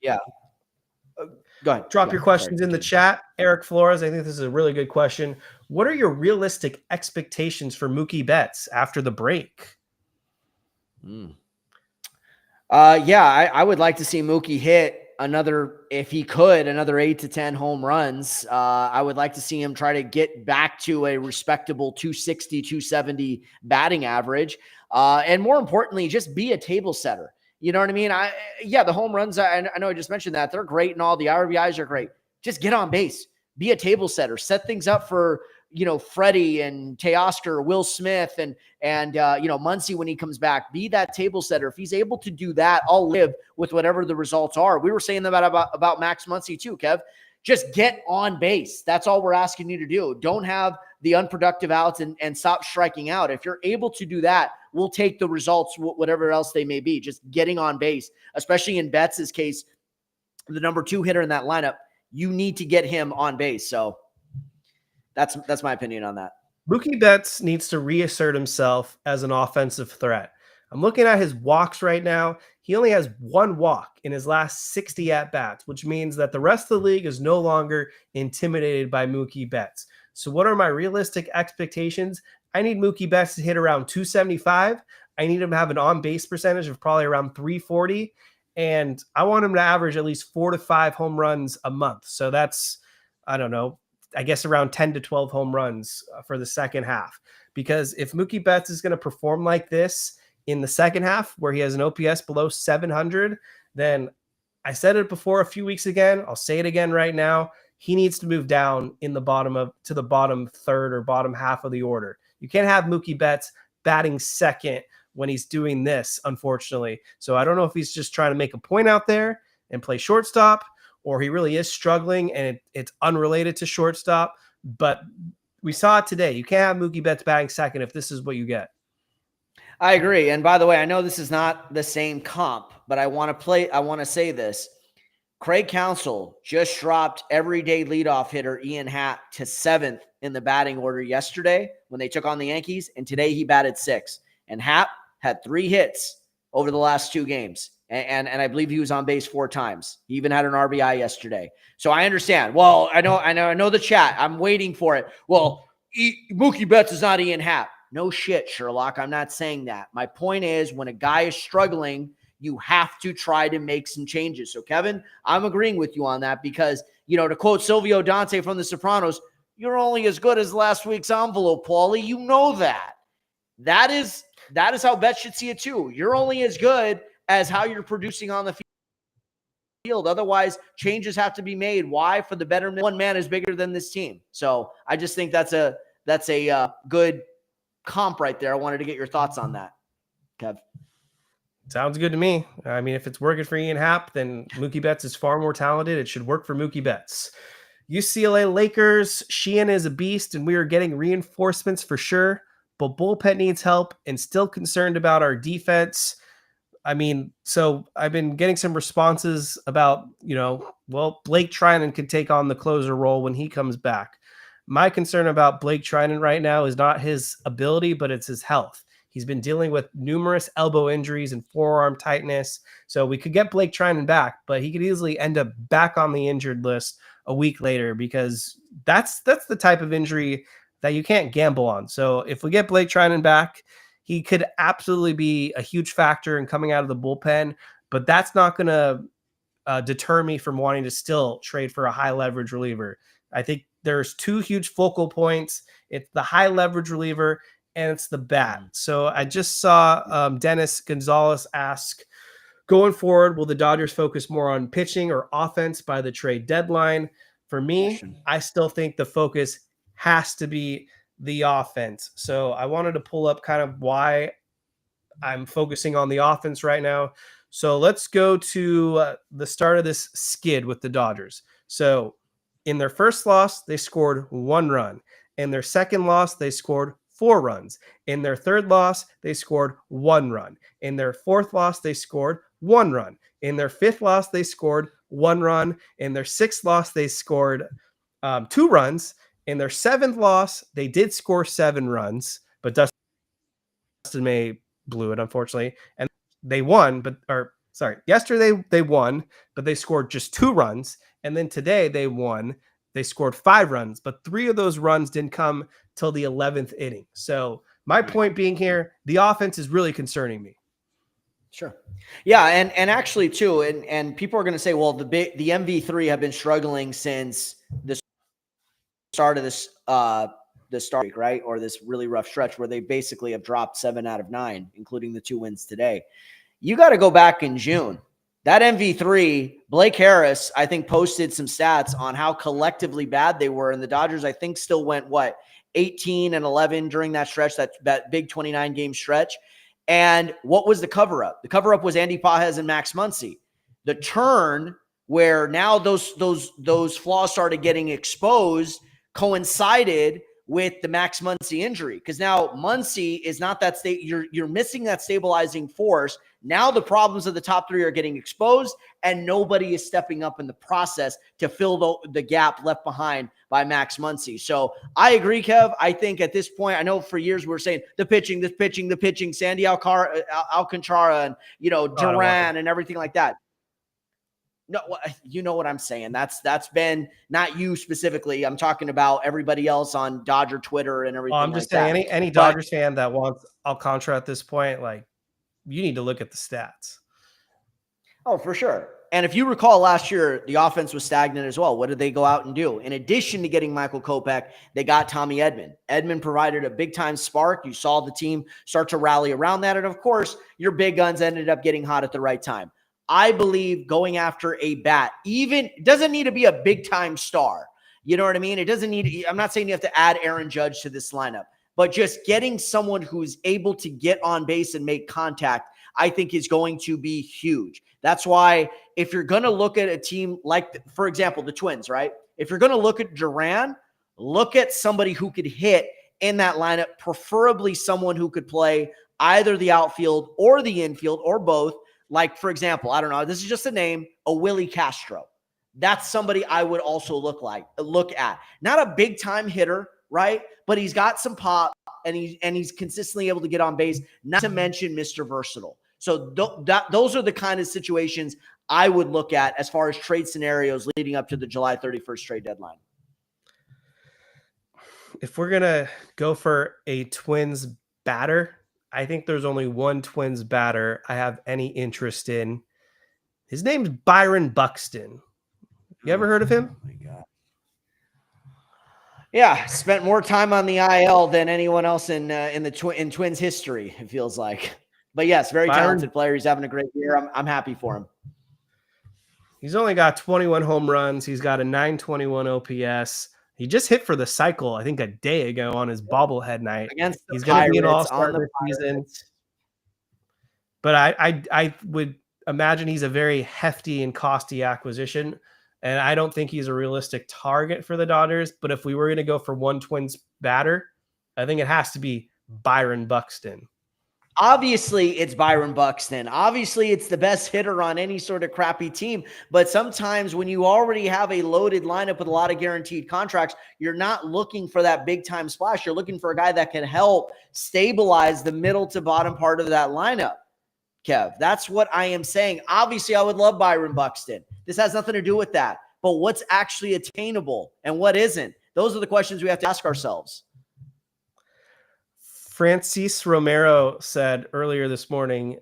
yeah. Go ahead. Drop your questions in the chat. Eric Flores, I think this is a really good question. What are your realistic expectations for Mookie Betts after the break? I would like to see Mookie hit if he could, another 8 to 10 home runs. I would like to see him try to get back to a respectable 260, 270 batting average. And more importantly, just be a table setter. You know what I mean? The home runs, I know I just mentioned that. They're great and all. The RBIs are great. Just get on base. Be a table setter. Set things up for, Freddie and Teoscar, Will Smith, and Muncy when he comes back. Be that table setter. If he's able to do that, I'll live with whatever the results are. We were saying that about Max Muncy too, Kev. Just get on base. That's all we're asking you to do. Don't have the unproductive outs and stop striking out. If you're able to do that, we'll take the results, whatever else they may be. Just getting on base, especially in Betts' case, the number 2 hitter in that lineup, you need to get him on base. So that's my opinion on that. Mookie Betts needs to reassert himself as an offensive threat. I'm looking at his walks right now. He only has 1 walk in his last 60 at-bats, which means that the rest of the league is no longer intimidated by Mookie Betts. So what are my realistic expectations? I need Mookie Betts to hit around 275. I need him to have an on-base percentage of probably around 340. And I want him to average at least 4 to 5 home runs a month. So that's, I don't know, I guess around 10 to 12 home runs for the second half. Because if Mookie Betts is going to perform like this in the second half, where he has an OPS below 700, then I said it before a few weeks again. I'll say it again right now. He needs to move down to the bottom third or bottom half of the order. You can't have Mookie Betts batting second when he's doing this, unfortunately. So I don't know if he's just trying to make a point out there and play shortstop, or he really is struggling and it's unrelated to shortstop. But we saw it today. You can't have Mookie Betts batting second if this is what you get. I agree. And by the way, I know this is not the same comp, but I want to say this. Craig Counsell just dropped everyday leadoff hitter Ian Happ to 7th in the batting order yesterday when they took on the Yankees, and today he batted 6th. And Happ had 3 hits over the last 2 games, and I believe he was on base 4 times. He even had an RBI yesterday. So I understand. Well, I know the chat. I'm waiting for it. Well, Mookie Betts is not Ian Happ. No shit, Sherlock. I'm not saying that. My point is, when a guy is struggling, you have to try to make some changes. So, Kevin, I'm agreeing with you on that because, to quote Silvio Dante from The Sopranos, you're only as good as last week's envelope, Paulie. You know that. That is how Betts should see it too. You're only as good as how you're producing on the field. Otherwise, changes have to be made. Why? For the betterment. One man is bigger than this team. So I just think that's a good comp right there. I wanted to get your thoughts on that, Kev. Sounds good to me. I mean, if it's working for Ian Happ, then Mookie Betts is far more talented. It should work for Mookie Betts. UCLA Lakers, Sheehan is a beast, and we are getting reinforcements for sure, but bullpen needs help and still concerned about our defense. I mean, so I've been getting some responses about, Blake Trinan could take on the closer role when he comes back. My concern about Blake Trinan right now is not his ability, but it's his health. He's been dealing with numerous elbow injuries and forearm tightness. So we could get Blake Trinan back, but he could easily end up back on the injured list a week later because that's the type of injury that you can't gamble on. So if we get Blake Trinan back, he could absolutely be a huge factor in coming out of the bullpen, but that's not going to deter me from wanting to still trade for a high leverage reliever. I think there's 2 huge focal points. It's the high leverage reliever and it's the bat. So I just saw Dennis Gonzalez ask, going forward, will the Dodgers focus more on pitching or offense by the trade deadline? For me, I still think the focus has to be the offense. So I wanted to pull up kind of why I'm focusing on the offense right now. So let's go to the start of this skid with the Dodgers. So in their first loss, they scored 1 run. In their second loss, they scored 4 runs. In their third loss, they scored 1 run. In their fourth loss, they scored 1 run. In their 5th loss, they scored 1 run. In their 6th loss, they scored 2 runs. In their 7th loss, they did score 7 runs, but Dustin May blew it, unfortunately. And they won, yesterday they won, but they scored just 2 runs. And then today they won. They scored 5 runs, but 3 of those runs didn't come till the 11th inning. So my point being here, the offense is really concerning me. Sure. Yeah, and actually too, and people are going to say, well, the MV3 have been struggling since the start of this the start week, right? Or this really rough stretch where they basically have dropped 7 out of 9, including the 2 wins today. You got to go back in June. That MV3, Blake Harris, I think, posted some stats on how collectively bad they were. And the Dodgers, I think, still went, 18-11 during that stretch, that big 29-game stretch. And what was the cover-up? The cover-up was Andy Pages and Max Muncy. The turn where now those flaws started getting exposed coincided with the Max Muncy injury, because now Muncy is not that state. You're missing that stabilizing force. Now the problems of the top 3 are getting exposed, and nobody is stepping up in the process to fill the gap left behind by Max Muncy. So I agree, Kev. I think at this point, I know for years we were saying the pitching, Sandy Alcantara, and Duran and everything like that. No, you know what I'm saying. That's been not you specifically. I'm talking about everybody else on Dodger Twitter and everything. I'm just saying any Dodgers fan that wants Alcantara at this point, you need to look at the stats. Oh, for sure. And if you recall last year, the offense was stagnant as well. What did they go out and do? In addition to getting Michael Kopech, they got Tommy Edman. Edman provided a big-time spark. You saw the team start to rally around that. And, of course, your big guns ended up getting hot at the right time. I believe going after a bat, it doesn't need to be a big-time star. You know what I mean? It doesn't need – I'm not saying you have to add Aaron Judge to this lineup, but just getting someone who's able to get on base and make contact, I think is going to be huge. That's why if you're going to look at a team like, for example, the Twins, right? If you're going to look at Duran, look at somebody who could hit in that lineup, preferably someone who could play either the outfield or the infield or both. Like, for example, I don't know, this is just a name, a Willie Castro. That's somebody I would also look at. Not a big-time hitter, right? But he's got some pop, and he's consistently able to get on base, not to mention Mr. Versatile. So those are the kind of situations I would look at as far as trade scenarios leading up to the July 31st trade deadline. If we're going to go for a Twins batter, I think there's only one Twins batter I have any interest in. His name's Byron Buxton. You ever heard of him? Oh my God. Yeah, spent more time on the IL than anyone else in Twins history, it feels like. But yes, very talented player. He's having a great year. I'm happy for him. He's only got 21 home runs. He's got a 921 OPS. He just hit for the cycle, I think, a day ago on his bobblehead night. He's going to be an all-star this season. But I would imagine he's a very hefty and costly acquisition, and I don't think he's a realistic target for the Dodgers. But if we were going to go for one Twins batter, I think it has to be Byron Buxton. Obviously, it's Byron Buxton. Obviously, it's the best hitter on any sort of crappy team. But sometimes when you already have a loaded lineup with a lot of guaranteed contracts, you're not looking for that big-time splash. You're looking for a guy that can help stabilize the middle to bottom part of that lineup, Kev. That's what I am saying. Obviously, I would love Byron Buxton. This has nothing to do with that. But what's actually attainable and what isn't? Those are the questions we have to ask ourselves. Francis Romero said earlier this morning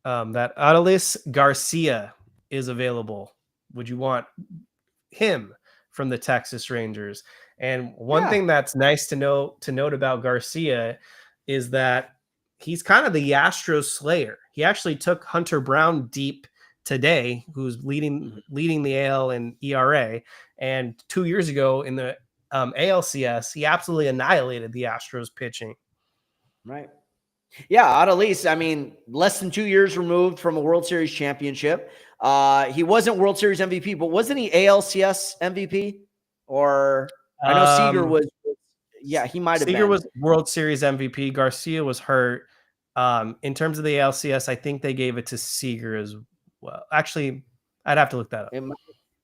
that Adolis Garcia is available. Would you want him from the Texas Rangers? And one thing that's nice to note about Garcia is that he's kind of the Astros slayer. He actually took Hunter Brown deep today, who's leading the AL in ERA. And 2 years ago in the ALCS, he absolutely annihilated the Astros pitching. Right. Yeah, Adolis, I mean, less than 2 years removed from a World Series championship. He wasn't World Series MVP, but wasn't he ALCS MVP? Or I know Seager was. Yeah, he might have been. Seager was World Series MVP. Garcia was hurt. In terms of the ALCS, I think they gave it to Seager as well. Actually, I'd have to look that up.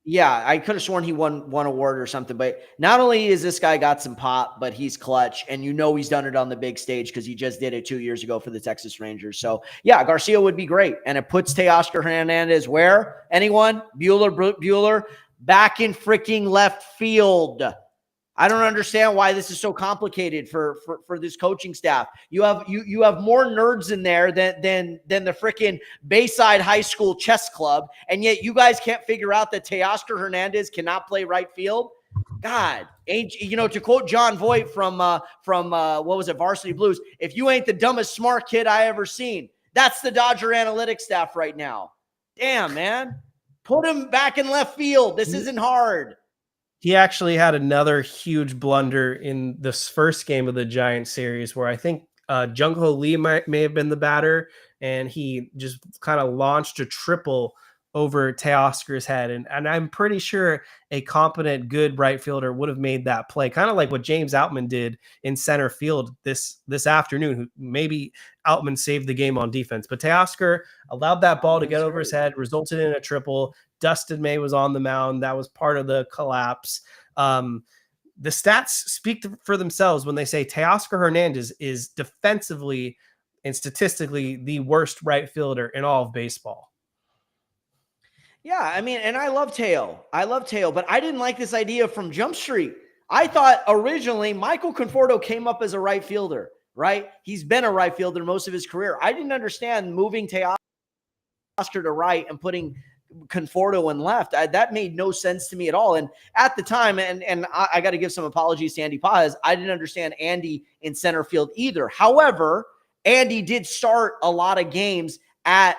Yeah, I could have sworn he won one award or something. But not only is this guy got some pop, but he's clutch. And he's done it on the big stage because he just did it 2 years ago for the Texas Rangers. So, yeah, Garcia would be great. And it puts Teoscar Hernandez where? Anyone? Bueller back in freaking left field. I don't understand why this is so complicated for this coaching staff. You have more nerds in there than the freaking Bayside High School chess club, and yet you guys can't figure out that Teoscar Hernandez cannot play right field. God, to quote John Voight from what was it, Varsity Blues? If you ain't the dumbest smart kid I ever seen, that's the Dodger analytics staff right now. Damn, man, put him back in left field. This isn't hard. He actually had another huge blunder in this first game of the Giants series where I think Jung-Ho Lee may have been the batter, and he just kind of launched a triple over Teoscar's head. And I'm pretty sure a competent, good right fielder would have made that play, kind of like what James Outman did in center field this afternoon. Maybe Outman saved the game on defense, but Teoscar allowed that ball to get over his head, resulted in a triple. Dustin May was on the mound. That was part of the collapse. The stats speak for themselves when they say Teoscar Hernandez is defensively and statistically the worst right fielder in all of baseball. Yeah, I mean, and I love Teo, but I didn't like this idea from Jump Street. I thought originally Michael Conforto came up as a right fielder, right? He's been a right fielder most of his career. I didn't understand moving Teoscar to right and putting Conforto in left. That made no sense to me at all. And at the time, and I got to give some apologies to Andy Paz, I didn't understand Andy in center field either. However, Andy did start a lot of games in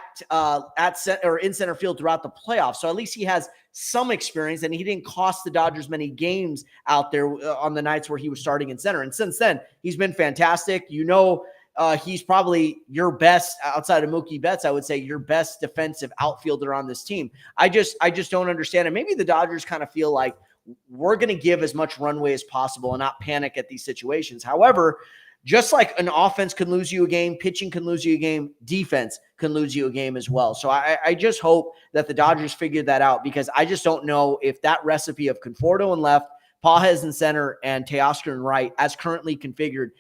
center field throughout the playoffs. So at least he has some experience, and he didn't cost the Dodgers many games out there on the nights where he was starting in center. And since then, he's been fantastic. He's probably your best outside of Mookie Betts. I would say your best defensive outfielder on this team. I just don't understand it. Maybe the Dodgers kind of feel like we're going to give as much runway as possible and not panic at these situations. However, just like an offense can lose you a game, pitching can lose you a game, defense can lose you a game as well. So I just hope that the Dodgers figured that out, because I just don't know if that recipe of Conforto in left, Pages in center, and Teoscar in right, as currently configured,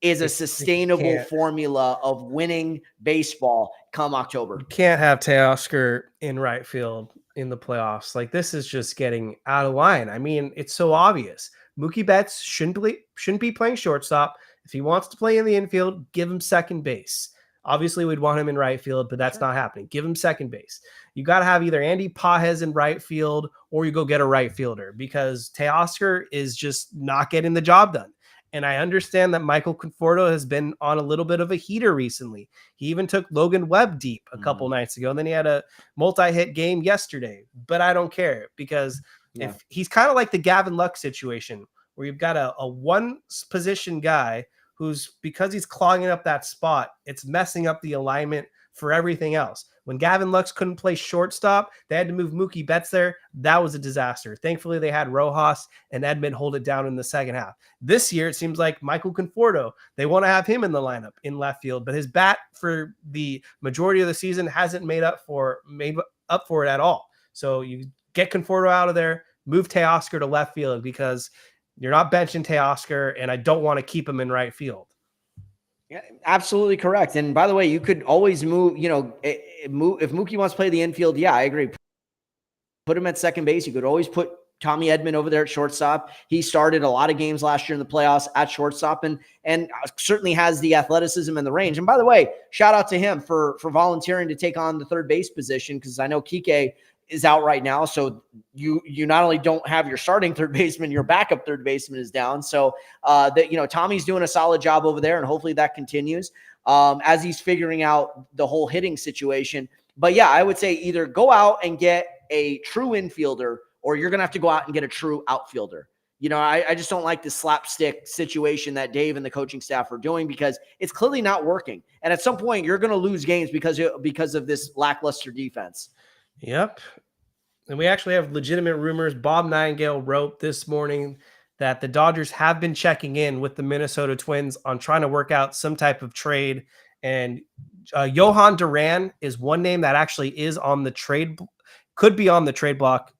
is a sustainable formula of winning baseball come October. You can't have Teoscar in right field in the playoffs. Like, this is just getting out of line. I mean, it's so obvious. Mookie Betts shouldn't be playing shortstop. If he wants to play in the infield, give him second base. Obviously, we'd want him in right field, but that's not happening. Give him second base. You got to have either Andy Pages in right field, or you go get a right fielder, because Teoscar is just not getting the job done. And I understand that Michael Conforto has been on a little bit of a heater recently. He even took Logan Webb deep a couple nights ago, and then he had a multi-hit game yesterday. But I don't care, because if he's kind of like the Gavin Lux situation, where you've got a one-position guy who's, because he's clogging up that spot, it's messing up the alignment for everything else. When Gavin Lux couldn't play shortstop, they had to move Mookie Betts there. That was a disaster. Thankfully, they had Rojas and Edman hold it down in the second half. This year, it seems like Michael Conforto, they want to have him in the lineup in left field, but his bat for the majority of the season hasn't made up for it at all. So you get Conforto out of there, move Teoscar to left field, because you're not benching Teoscar, and I don't want to keep him in right field. Yeah, absolutely correct. And by the way, you could always move, if Mookie wants to play the infield, yeah, I agree. Put him at second base. You could always put Tommy Edman over there at shortstop. He started a lot of games last year in the playoffs at shortstop, and certainly has the athleticism and the range. And by the way, shout out to him for volunteering to take on the third base position, because I know Kike is out right now. So you not only don't have your starting third baseman, your backup third baseman is down. So Tommy's doing a solid job over there, and hopefully that continues as he's figuring out the whole hitting situation. But yeah, I would say either go out and get a true infielder, or you're going to have to go out and get a true outfielder. I just don't like the slapstick situation that Dave and the coaching staff are doing, because it's clearly not working. And at some point you're going to lose games because of this lackluster defense. Yep. And we actually have legitimate rumors. Bob Nightingale wrote this morning that the Dodgers have been checking in with the Minnesota Twins on trying to work out some type of trade And Jhoan Duran is one name that actually is on the trade, could be on the trade block.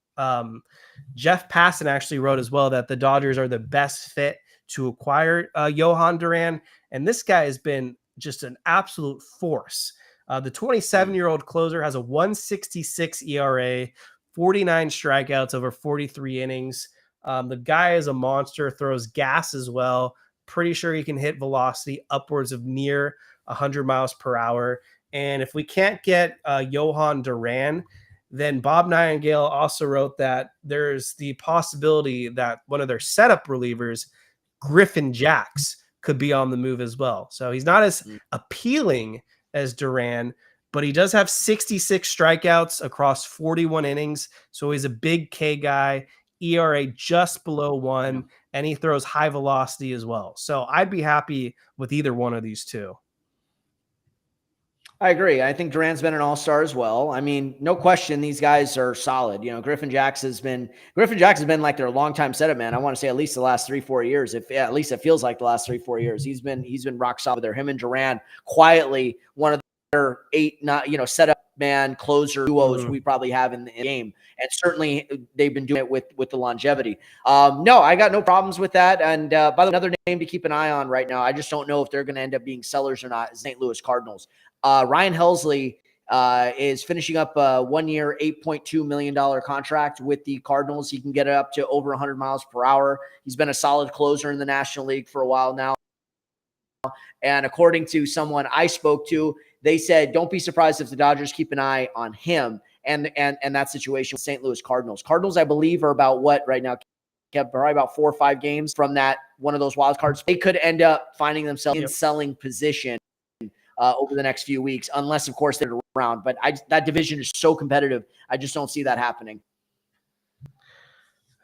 Jeff Passan actually wrote as well that the Dodgers are the best fit to acquire Jhoan Duran. And this guy has been just an absolute force. The 27-year-old closer has a 1.66 ERA, 49 strikeouts over 43 innings. The guy is a monster, throws gas as well. Pretty sure he can hit velocity upwards of near 100 miles per hour. And if we can't get Jhoan Duran, then Bob Nightingale also wrote that there's the possibility that one of their setup relievers, Griffin Jacks, could be on the move as well. So he's not as appealing as Duran, but he does have 66 strikeouts across 41 innings. So he's a big K guy, ERA just below 1, and he throws high velocity as well. So I'd be happy with either one of these two. I agree. I think Duran's been an all-star as well. I mean, no question, these guys are solid. You know, Griffin Jacks has been like their longtime setup man. I want to say at least the last 3-4 years. At least it feels like the last 3-4 years. He's been rock solid there. Him and Duran quietly one of their 8, setup man closer duos we probably have in the game. And certainly they've been doing it with the longevity. No, I got no problems with that. And by the way, another name to keep an eye on right now, I just don't know if they're going to end up being sellers or not, is St. Louis Cardinals. Ryan Helsley is finishing up a 1-year, $8.2 million contract with the Cardinals. He can get it up to over 100 miles per hour. He's been a solid closer in the National League for a while now. And according to someone I spoke to, they said, don't be surprised if the Dodgers keep an eye on him and that situation with St. Louis Cardinals. Cardinals, I believe, are about what right now? Kept probably about 4 or 5 games from that one of those wild cards. They could end up finding themselves in selling position over the next few weeks, unless, of course, they're around. But that division is so competitive. I just don't see that happening.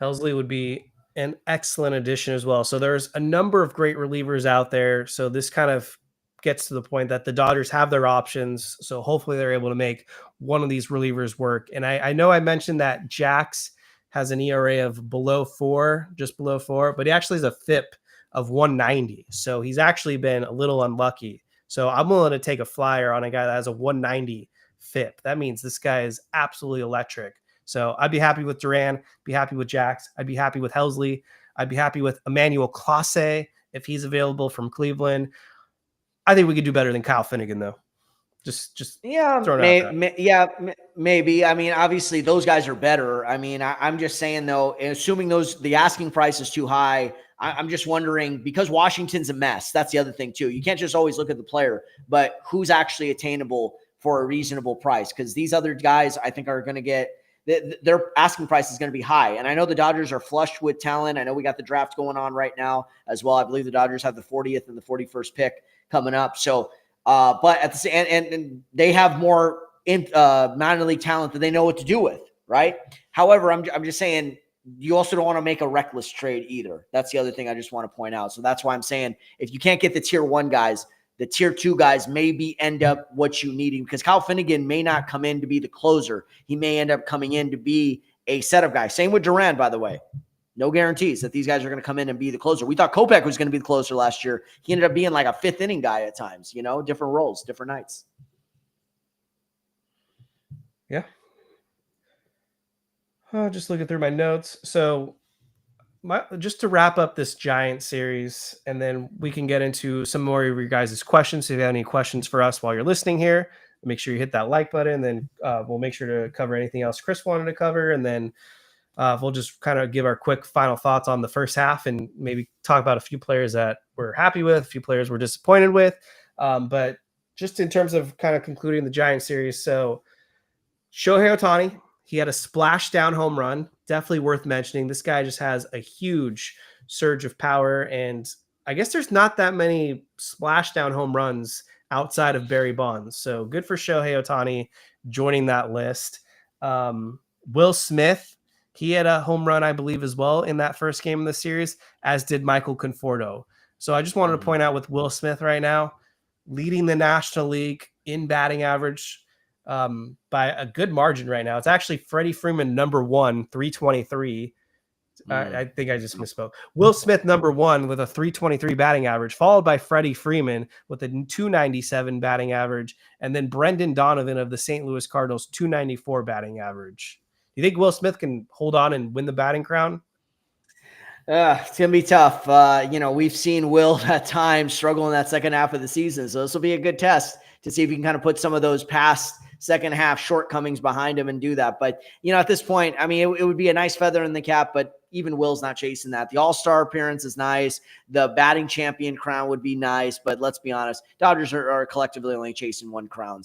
Helsley would be an excellent addition as well. So there's a number of great relievers out there. So this kind of gets to the point that the Dodgers have their options. So hopefully they're able to make one of these relievers work. And I know I mentioned that Jax has an ERA of below 4, just below 4, but he actually has a FIP of 190. So he's actually been a little unlucky. So I'm willing to take a flyer on a guy that has a 190 FIP. That means this guy is absolutely electric. So I'd be happy with Duran, be happy with Jax. I'd be happy with Helsley. I'd be happy with Emmanuel Clase if he's available from Cleveland. I think we could do better than Kyle Finnegan, though. Just maybe. I mean, obviously those guys are better. I mean, I'm just saying though, assuming the asking price is too high, I'm just wondering, because Washington's a mess. That's the other thing too. You can't just always look at the player, but who's actually attainable for a reasonable price? Because these other guys, I think, are going to get their asking price is going to be high. And I know the Dodgers are flushed with talent. I know we got the draft going on right now as well. I believe the Dodgers have the 40th and the 41st pick coming up. So, but at the same, and they have more minor league talent that they know what to do with, right? However, I'm just saying, you also don't want to make a reckless trade either. That's the other thing I just want to point out. So that's why I'm saying, if you can't get the tier 1 guys, the tier 2 guys maybe end up what you need, because Kyle Finnegan may not come in to be the closer. He may end up coming in to be a setup guy. Same with Duran, by the way. No guarantees that these guys are going to come in and be the closer. We thought Kopech was going to be the closer last year. He ended up being like a 5th inning guy at times, different roles, different nights. Yeah. Just looking through my notes. So just to wrap up this Giant series, and then we can get into some more of your guys' questions. So if you have any questions for us while you're listening here, make sure you hit that like button. Then we'll make sure to cover anything else Chris wanted to cover. And then we'll just kind of give our quick final thoughts on the first half and maybe talk about a few players that we're happy with, a few players we're disappointed with. But just in terms of kind of concluding the Giant series, so Shohei Otani, he had a splashdown home run. Definitely worth mentioning. This guy just has a huge surge of power. And I guess there's not that many splashdown home runs outside of Barry Bonds. So good for Shohei Otani joining that list. Will Smith, he had a home run, I believe, as well in that first game of the series, as did Michael Conforto. So I just wanted to point out with Will Smith right now, leading the National League in batting average by a good margin right now. It's actually Freddie Freeman, number 1, 323. I think I just misspoke. Will Smith, number 1 with a 323 batting average, followed by Freddie Freeman with a 297 batting average, and then Brendan Donovan of the St. Louis Cardinals, 294 batting average. Do you think Will Smith can hold on and win the batting crown? It's going to be tough. We've seen Will at times struggle in that second half of the season. So this will be a good test to see if he can kind of put some of those past second half shortcomings behind him and do that. But, at this point, I mean, it would be a nice feather in the cap, but even Will's not chasing that. The All-Star appearance is nice. The batting champion crown would be nice, but let's be honest, Dodgers are collectively only chasing one crown.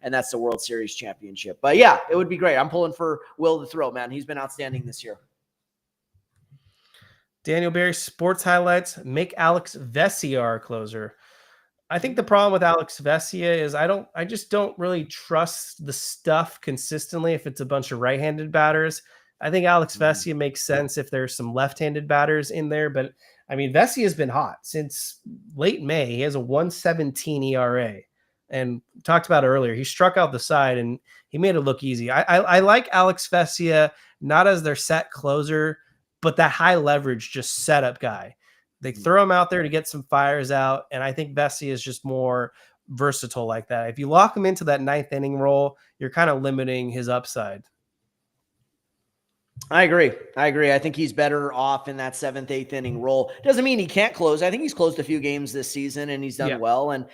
And that's the World Series championship. But yeah, it would be great. I'm pulling for Will to throw, man. He's been outstanding this year. Daniel Berry, sports highlights, make Alex Vesia our closer. I think the problem with Alex Vesia is I just don't really trust the stuff consistently if it's a bunch of right-handed batters. I think Alex Vesia makes sense if there's some left-handed batters in there, but I mean, Vesia has been hot since late May. He has a 1.17 ERA, and talked about it earlier. He struck out the side and he made it look easy. I like Alex Vesia not as their set closer, but that high leverage just setup guy. They throw him out there to get some fires out, and I think Vesia is just more versatile like that. If you lock him into that 9th inning role, you're kind of limiting his upside. I agree. I think he's better off in that 7th, 8th inning role. Doesn't mean he can't close. I think he's closed a few games this season and he's done well. And,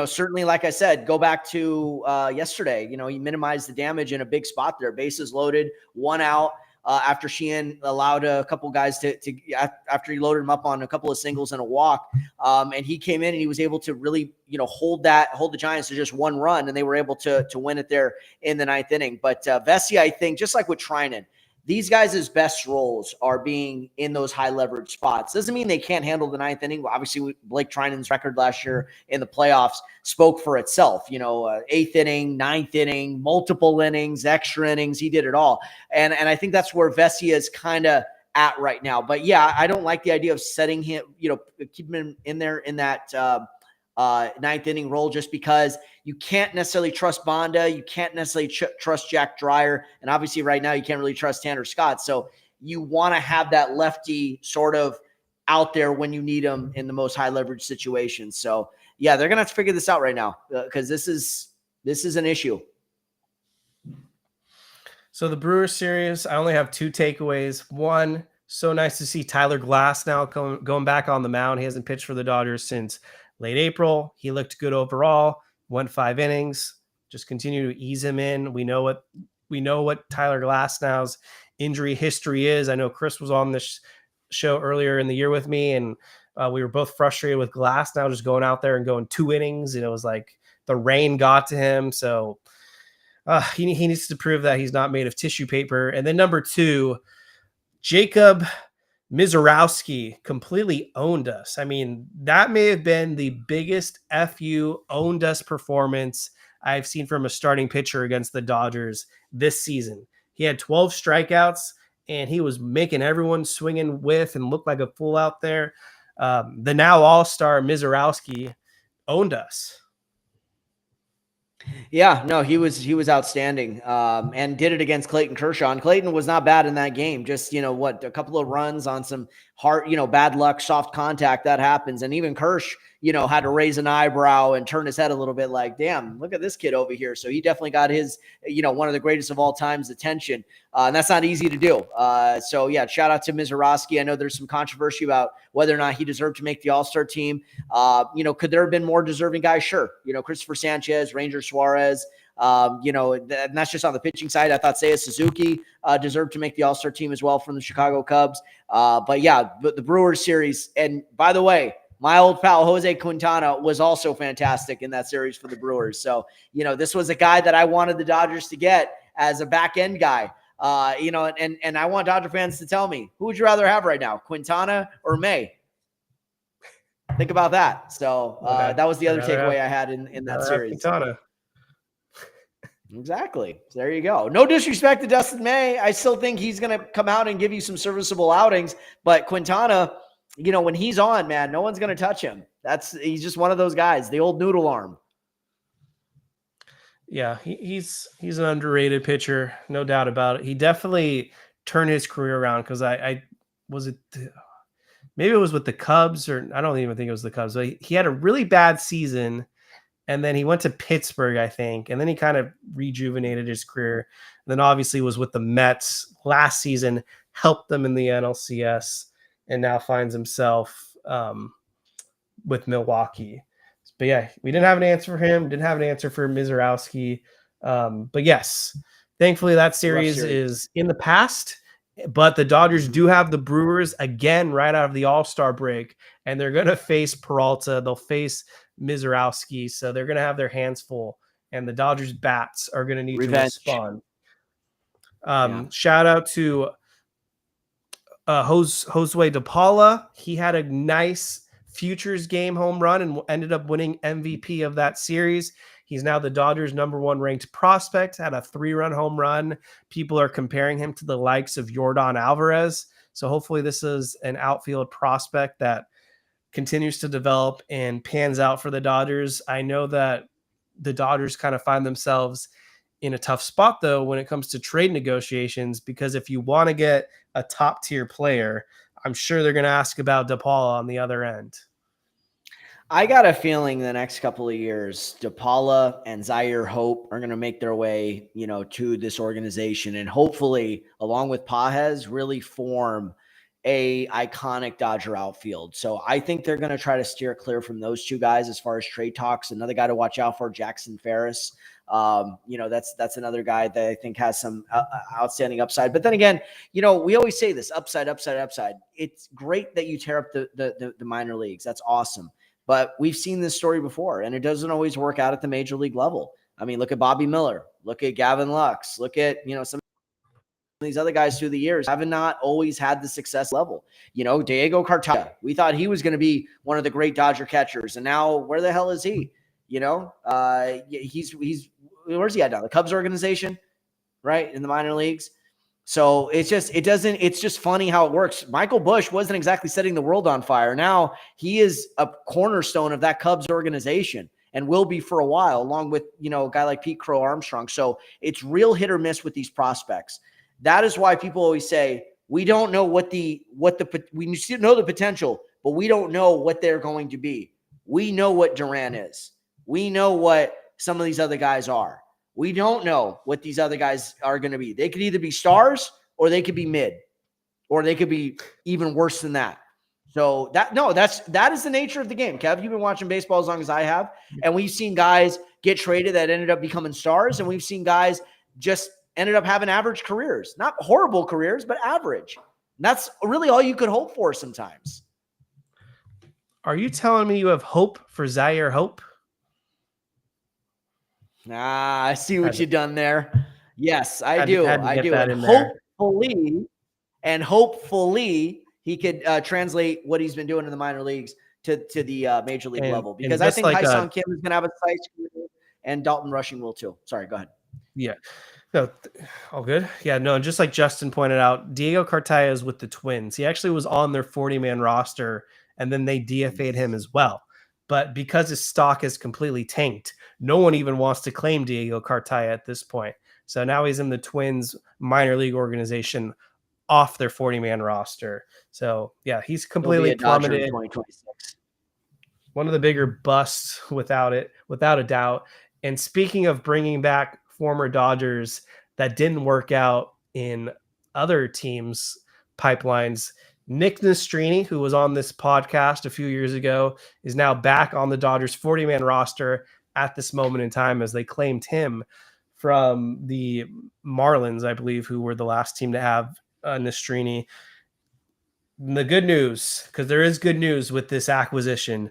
certainly, like I said, go back to yesterday, he minimized the damage in a big spot there. Bases loaded, 1 out. After Sheehan allowed a couple guys after he loaded him up on a couple of singles and a walk, and he came in and he was able to really, hold the Giants to just 1 run, and they were able to win it there in the 9th inning. But Vesia, I think, just like with Treinen, these guys' best roles are being in those high leverage spots. Doesn't mean they can't handle the 9th inning. Obviously, Blake Treinen's record last year in the playoffs spoke for itself. 8th inning, 9th inning, multiple innings, extra innings. He did it all. And I think that's where Vesia is kind of at right now. But yeah, I don't like the idea of setting him, keeping him in there in that 9th inning role, just because you can't necessarily trust Bonda. You can't necessarily trust Jack Dreyer. And obviously right now you can't really trust Tanner Scott. So you want to have that lefty sort of out there when you need him in the most high leverage situations. So yeah, they're going to have to figure this out right now because this is an issue. So the Brewers series, I only have 2 takeaways. One, so nice to see Tyler Glass now going back on the mound. He hasn't pitched for the Dodgers since late April. He looked good overall. Went 5 innings. Just continue to ease him in. We know what Tyler Glasnow's injury history is. I know Chris was on this show earlier in the year with me, and we were both frustrated with Glasnow just going out there and going 2 innings. And it was like the rain got to him. So he needs to prove that he's not made of tissue paper. And then number 2, Jacob Mizorowski completely owned us. I mean, that may have been the biggest FU owned us performance I've seen from a starting pitcher against the Dodgers this season. He had 12 strikeouts, and he was making everyone swinging with and look like a fool out there. The now all-star Mizorowski owned us. Yeah, no, he was outstanding, and did it against Clayton Kershaw. And Clayton was not bad in that game. Just, a couple of runs on some hard, bad luck, soft contact, that happens. And even Kersh, had to raise an eyebrow and turn his head a little bit like, damn, look at this kid over here. So he definitely got his, one of the greatest of all time's attention. And that's not easy to do. So yeah, shout out to Mizorowski. I know there's some controversy about whether or not he deserved to make the All-Star team. Could there have been more deserving guys? Sure. Christopher Sanchez, Ranger Suarez, and that's just on the pitching side. I thought Seiya Suzuki deserved to make the All-Star team as well from the Chicago Cubs. But yeah, the Brewers series. And by the way, my old pal Jose Quintana was also fantastic in that series for the Brewers. So, this was a guy that I wanted the Dodgers to get as a back end guy. And I want Dodger fans to tell me, who would you rather have right now, Quintana or May? Think about that. So that was the other takeaway I had in that series. Quintana. Exactly. So there you go. No disrespect to Dustin May. I still think he's going to come out and give you some serviceable outings. But Quintana, when he's on, man, no one's going to touch him. He's just one of those guys, the old noodle arm. Yeah, he's an underrated pitcher, no doubt about it. He definitely turned his career around because was it? Maybe it was with the Cubs, or I don't even think it was the Cubs. But he had a really bad season, and then he went to Pittsburgh, I think, and then he kind of rejuvenated his career. And then obviously was with the Mets last season, helped them in the NLCS, and now finds himself with Milwaukee. But yeah, we didn't have an answer for him. Didn't have an answer for Mizorowski. But yes, thankfully that series is in the past. But the Dodgers do have the Brewers again right out of the All-Star break, and they're going to face Peralta. They'll face Mizorowski, so they're going to have their hands full, and the Dodgers bats are going to need to respond. Shout out to Josue DePaula. He had a nice Futures game home run and ended up winning MVP of that series. He's now the Dodgers' #1 ranked prospect, had a 3-run home run. People are comparing him to the likes of Yordan Alvarez. So hopefully this is an outfield prospect that continues to develop and pans out for the Dodgers. I know that the Dodgers kind of find themselves in a tough spot, though, when it comes to trade negotiations, because if you want to get a top-tier player, I'm sure they're going to ask about DePaula on the other end. I got a feeling the next couple of years, DePaula and Zaire Hope are going to make their way, to this organization, and hopefully, along with Pages, really form a iconic Dodger outfield. So I think they're going to try to steer clear from those two guys as far as trade talks. Another guy to watch out for, Jackson Ferris. That's another guy that I think has some outstanding upside. But then again, we always say this: upside. It's great that you tear up the minor leagues. That's awesome. But we've seen this story before, and it doesn't always work out at the major league level. I mean, look at Bobby Miller, look at Gavin Lux, look at, some of these other guys through the years have not always had the success level. Diego Cartaya, we thought he was going to be one of the great Dodger catchers, and now where the hell is he? He's where's he at now? The Cubs organization, right? In the minor leagues. So it's just funny how it works. Michael Busch wasn't exactly setting the world on fire. Now he is a cornerstone of that Cubs organization and will be for a while, along with, a guy like Pete Crow Armstrong. So it's real hit or miss with these prospects. That is why people always say, we don't know we know the potential, but we don't know what they're going to be. We know what Duran is. We know what some of these other guys are. We don't know what these other guys are going to be. They could either be stars or they could be mid, or they could be even worse than that. So that is the nature of the game. Kev, you've been watching baseball as long as I have, and we've seen guys get traded that ended up becoming stars, and we've seen guys just ended up having average careers. Not horrible careers, but average. And that's really all you could hope for sometimes. Are you telling me you have hope for Zaire Hope? I see what you've done there. Yes, I do. I do. And hopefully he could translate what he's been doing in the minor leagues to the major league level, because I think Hai-Sung Kim is going to have a nice career, and Dalton Rushing will too. Sorry, go ahead. Yeah. No, all good. Yeah, no, just like Justin pointed out, Diego Cartaya is with the Twins. He actually was on their 40-man roster, and then they DFA'd him as well. But because his stock is completely tanked, no one even wants to claim Diego Cartaya at this point. So now he's in the Twins minor league organization off their 40-man roster. So yeah, he's completely plummeted. 2026. One of the bigger busts without a doubt. And speaking of bringing back former Dodgers that didn't work out in other teams' pipelines, Nick Nastrini, who was on this podcast a few years ago, is now back on the Dodgers 40-man roster at this moment in time, as they claimed him from the Marlins, I believe, who were the last team to have Nastrini. And the good news, because there is good news with this acquisition,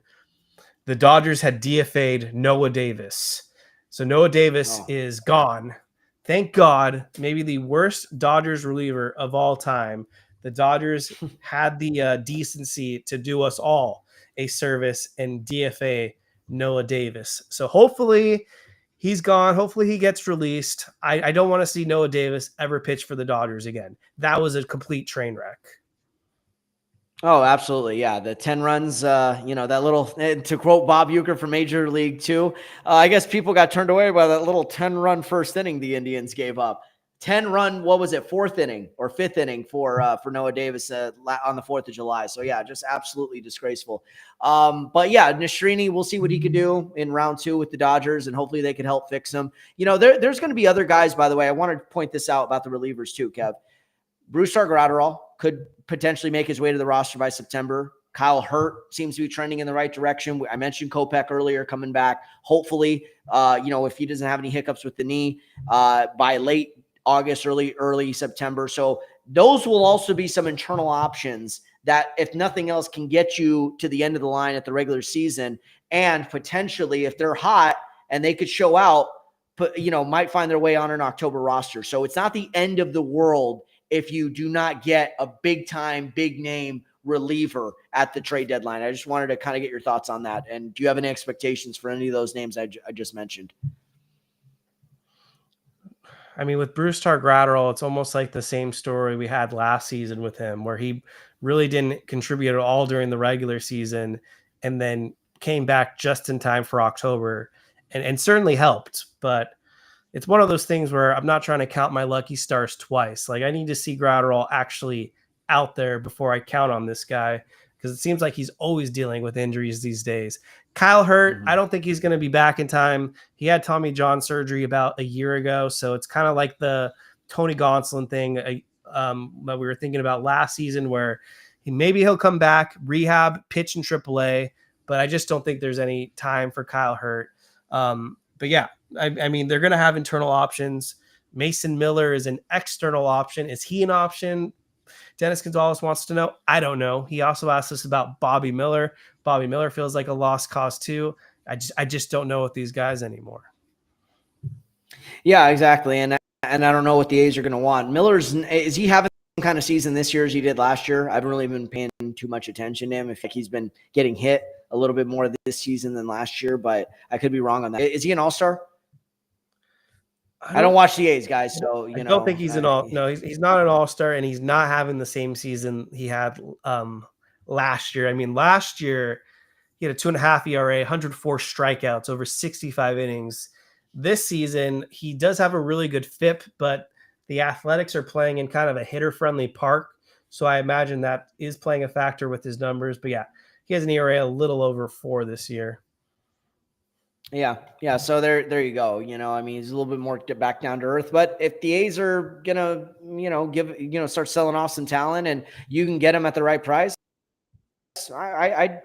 the Dodgers had DFA'd Noah Davis. So Noah Davis is gone. Thank God. Maybe the worst Dodgers reliever of all time. The Dodgers had the decency to do us all a service and DFA Noah Davis. So hopefully he's gone. Hopefully he gets released. I don't want to see Noah Davis ever pitch for the Dodgers again. That was a complete train wreck. Oh, absolutely. Yeah. The 10 runs, that little, to quote Bob Uecker from Major League 2, I guess people got turned away by that little 10-run first inning the Indians gave up. 10-run, what was it, fourth inning or fifth inning for Noah Davis on the 4th of July. So yeah, just absolutely disgraceful. But yeah, Nastrini, we'll see what he could do in round 2 with the Dodgers, and hopefully they can help fix him. There's going to be other guys, by the way. I want to point this out about the relievers too, Kev. Brusdar Graterol could potentially make his way to the roster by September. Kyle Hurt seems to be trending in the right direction. I mentioned Kopech earlier coming back. Hopefully, if he doesn't have any hiccups with the knee by late August, early September. So those will also be some internal options that, if nothing else, can get you to the end of the line at the regular season. And potentially, if they're hot and they could show out, might find their way on an October roster. So it's not the end of the world if you do not get a big time, big name reliever at the trade deadline. I just wanted to kind of get your thoughts on that. And do you have any expectations for any of those names I just mentioned? I mean, with Brusdar Graterol, it's almost like the same story we had last season with him, where he really didn't contribute at all during the regular season and then came back just in time for October and certainly helped. But it's one of those things where I'm not trying to count my lucky stars twice. Like, I need to see Graterol actually out there before I count on this guy, because it seems like he's always dealing with injuries these days. Kyle Hurt, I don't think he's going to be back in time. He had Tommy John surgery about a year ago, so it's kind of like the Tony Gonsolin thing that we were thinking about last season, where maybe he'll come back, rehab, pitch in AAA, but I just don't think there's any time for Kyle Hurt. But yeah, I mean, they're going to have internal options. Mason Miller is an external option. Is he an option? Dennis Gonzalez wants to know. I don't know. He also asked us about Bobby Miller. Bobby Miller feels like a lost cause too. I just don't know with these guys anymore. Yeah, exactly. And I don't know what the A's are going to want. Is he having the same kind of season this year as he did last year? I haven't really been paying too much attention to him. I think he's been getting hit a little bit more this season than last year, but I could be wrong on that. Is he an all-star? I don't watch the A's, guys, so I don't think he's he's not an all-star, and he's not having the same season he had last year. I mean, last year he had a 2.5 ERA, 104 strikeouts, over 65 innings. This season he does have a really good FIP, but the Athletics are playing in kind of a hitter-friendly park, so I imagine that is playing a factor with his numbers. But yeah, he has an ERA a little over 4 this year. Yeah. So there you go. I mean, he's a little bit more back down to earth. But if the A's are gonna, start selling off some talent, and you can get him at the right price, I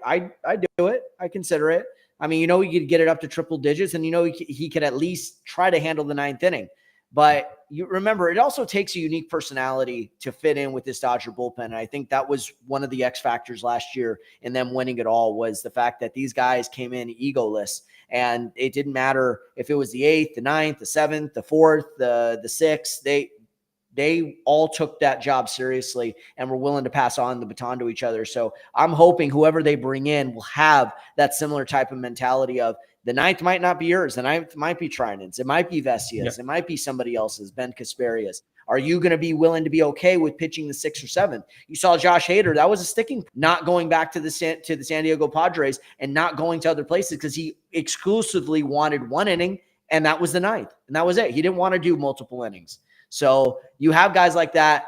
do it. I consider it. I mean, he could get it up to triple digits, and he could at least try to handle the 9th inning. But you remember, it also takes a unique personality to fit in with this Dodger bullpen. And I think that was one of the X factors last year in them winning it all, was the fact that these guys came in egoless. And it didn't matter if it was the 8th, the 9th, the 7th, the 4th, the 6th. They all took that job seriously and were willing to pass on the baton to each other. So I'm hoping whoever they bring in will have that similar type of mentality of, the 9th might not be yours. The 9th might be Trinan's. It might be Vesia's. It might be somebody else's, Ben Kasperia's. Are you going to be willing to be okay with pitching the 6th or 7th? You saw Josh Hader. That was a sticking, not going back to the San Diego Padres and not going to other places, because he exclusively wanted 1 inning, and that was the 9th. And that was it. He didn't want to do multiple innings. So you have guys like that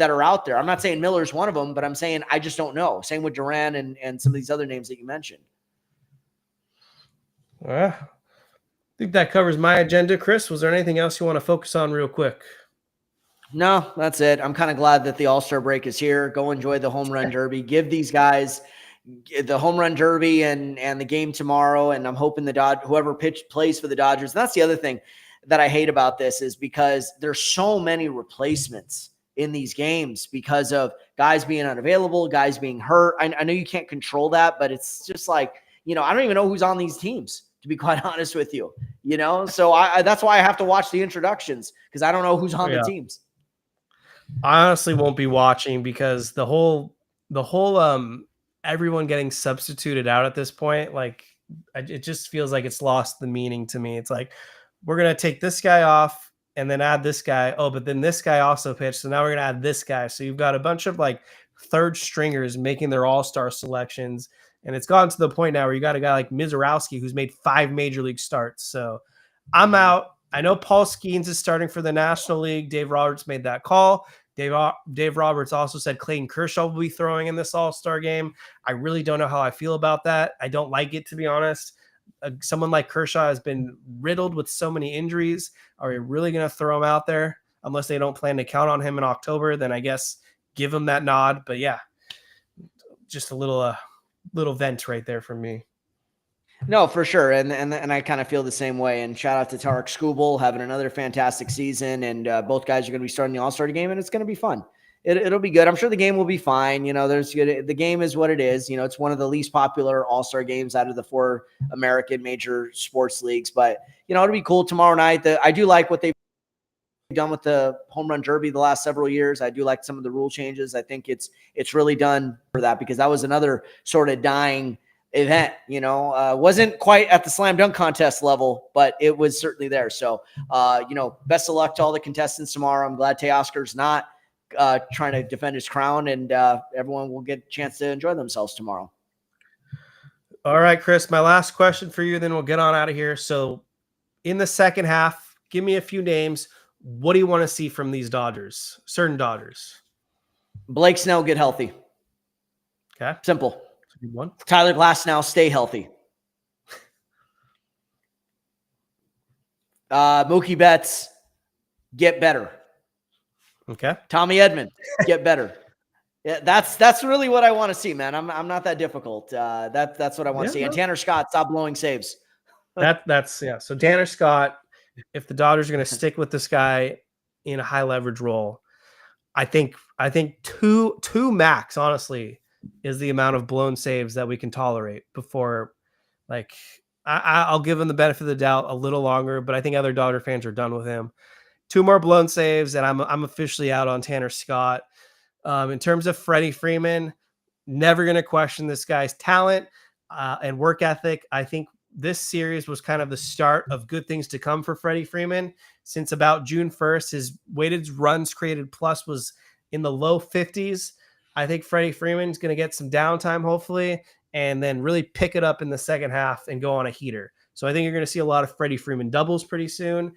are out there. I'm not saying Miller's one of them, but I'm saying I just don't know. Same with Duran and some of these other names that you mentioned. I think that covers my agenda. Chris, was there anything else you want to focus on real quick? No, that's it. I'm kind of glad that the All-Star break is here. Go enjoy the home run derby. Give these guys the home run derby and the game tomorrow. And I'm hoping whoever plays for the Dodgers. And that's the other thing that I hate about this, is because there's so many replacements in these games because of guys being unavailable, guys being hurt. I know you can't control that, but it's just like, I don't even know who's on these teams, to be quite honest with you, so that's why I have to watch the introductions, because I don't know who's on the teams. I honestly won't be watching, because the whole everyone getting substituted out at this point, like, it just feels like it's lost the meaning to me. It's like, we're going to take this guy off and then add this guy. Oh, but then this guy also pitched, so now we're going to add this guy. So you've got a bunch of like third stringers making their all-star selections. And it's gotten to the point now where you got a guy like Mizorowski who's made 5 major league starts. So I'm out. I know Paul Skeens is starting for the National League. Dave Roberts made that call. Dave Roberts also said Clayton Kershaw will be throwing in this All-Star game. I really don't know how I feel about that. I don't like it, to be honest. Someone like Kershaw has been riddled with so many injuries. Are we really going to throw him out there? Unless they don't plan to count on him in October, then I guess give him that nod. But yeah, just a little vent right there from me. No, for sure. And I kind of feel the same way. And shout out to Tarek Skubal having another fantastic season. And both guys are going to be starting the All-Star game, and it's going to be fun. It'll be good. I'm sure the game will be fine. The game is what it is. It's one of the least popular All-Star games out of the 4 American major sports leagues. But, it'll be cool tomorrow night. I do like what they've done with the home run derby the last several years. I do like some of the rule changes. I think it's really done for that, because that was another sort of dying event. Wasn't quite at the slam dunk contest level, but it was certainly there. So, best of luck to all the contestants tomorrow. I'm glad Teoscar's not trying to defend his crown, and everyone will get a chance to enjoy themselves tomorrow. All right, Chris, my last question for you, then we'll get on out of here. So in the second half, give me a few names. What do you want to see from these Dodgers, certain Dodgers? Blake Snell, get healthy. Okay. Simple. That's a good one. Tyler Glasnow, stay healthy. Mookie Betts, get better. Okay. Tommy Edman, get better. Yeah, that's really what I want to see, man. I'm not that difficult. That's what I want to see. And Tanner Scott, stop blowing saves. That's yeah. So Tanner Scott, if the Dodgers are going to stick with this guy in a high leverage role, I think two max, honestly, is the amount of blown saves that we can tolerate before, like, I'll give him the benefit of the doubt a little longer, but I think other Dodger fans are done with him. 2 more blown saves, and I'm officially out on Tanner Scott. In terms of Freddie Freeman, never going to question this guy's talent and work ethic. I think this series was kind of the start of good things to come for Freddie Freeman. Since about June 1st, his weighted runs created plus was in the low 50s. I think Freddie Freeman's going to get some downtime, hopefully, and then really pick it up in the second half and go on a heater. So I think you're going to see a lot of Freddie Freeman doubles pretty soon.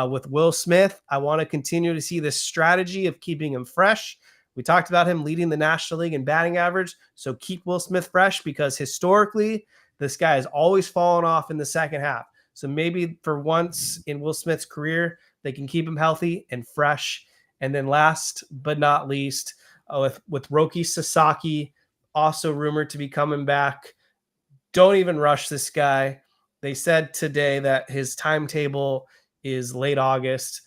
With Will Smith, I want to continue to see this strategy of keeping him fresh. We talked about him leading the National League in batting average, so keep Will Smith fresh, because historically, this guy has always fallen off in the second half. So maybe for once in Will Smith's career, they can keep him healthy and fresh. And then last but not least, with Roki Sasaki, also rumored to be coming back. Don't even rush this guy. They said today that his timetable is late August.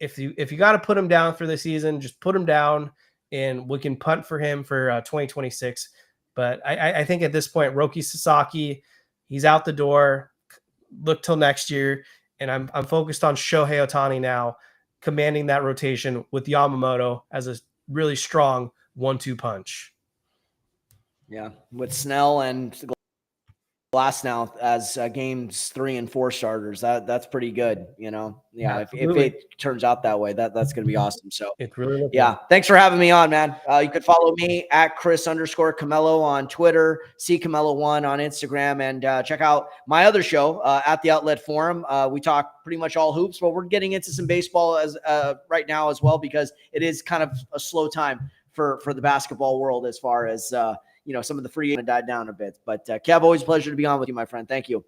If you got to put him down for the season, just put him down, and we can punt for him for 2026. But I think at this point, Roki Sasaki, he's out the door. Look till next year, and I'm focused on Shohei Otani now, commanding that rotation with Yamamoto as a really strong 1-2 punch. Yeah, with Snell and Glasnow as games 3 and 4 starters, that's pretty good. Yeah, if it turns out that way, that's going to be awesome. So it's really yeah, thanks for having me on, man. You could follow me at Chris_Camello on Twitter, CCamello1 on Instagram, and check out my other show at the Outlet Forum. We talk pretty much all hoops, but we're getting into some baseball as right now as well, because it is kind of a slow time for the basketball world as far as some of the free died down a bit. But Kev, always a pleasure to be on with you, my friend. Thank you.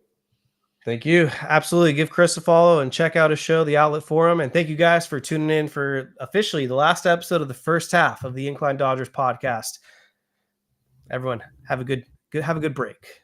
Thank you. Absolutely. Give Chris a follow and check out his show, The Outlet Forum. And thank you guys for tuning in for officially the last episode of the first half of the Incline Dodgers podcast. Everyone, have a good break.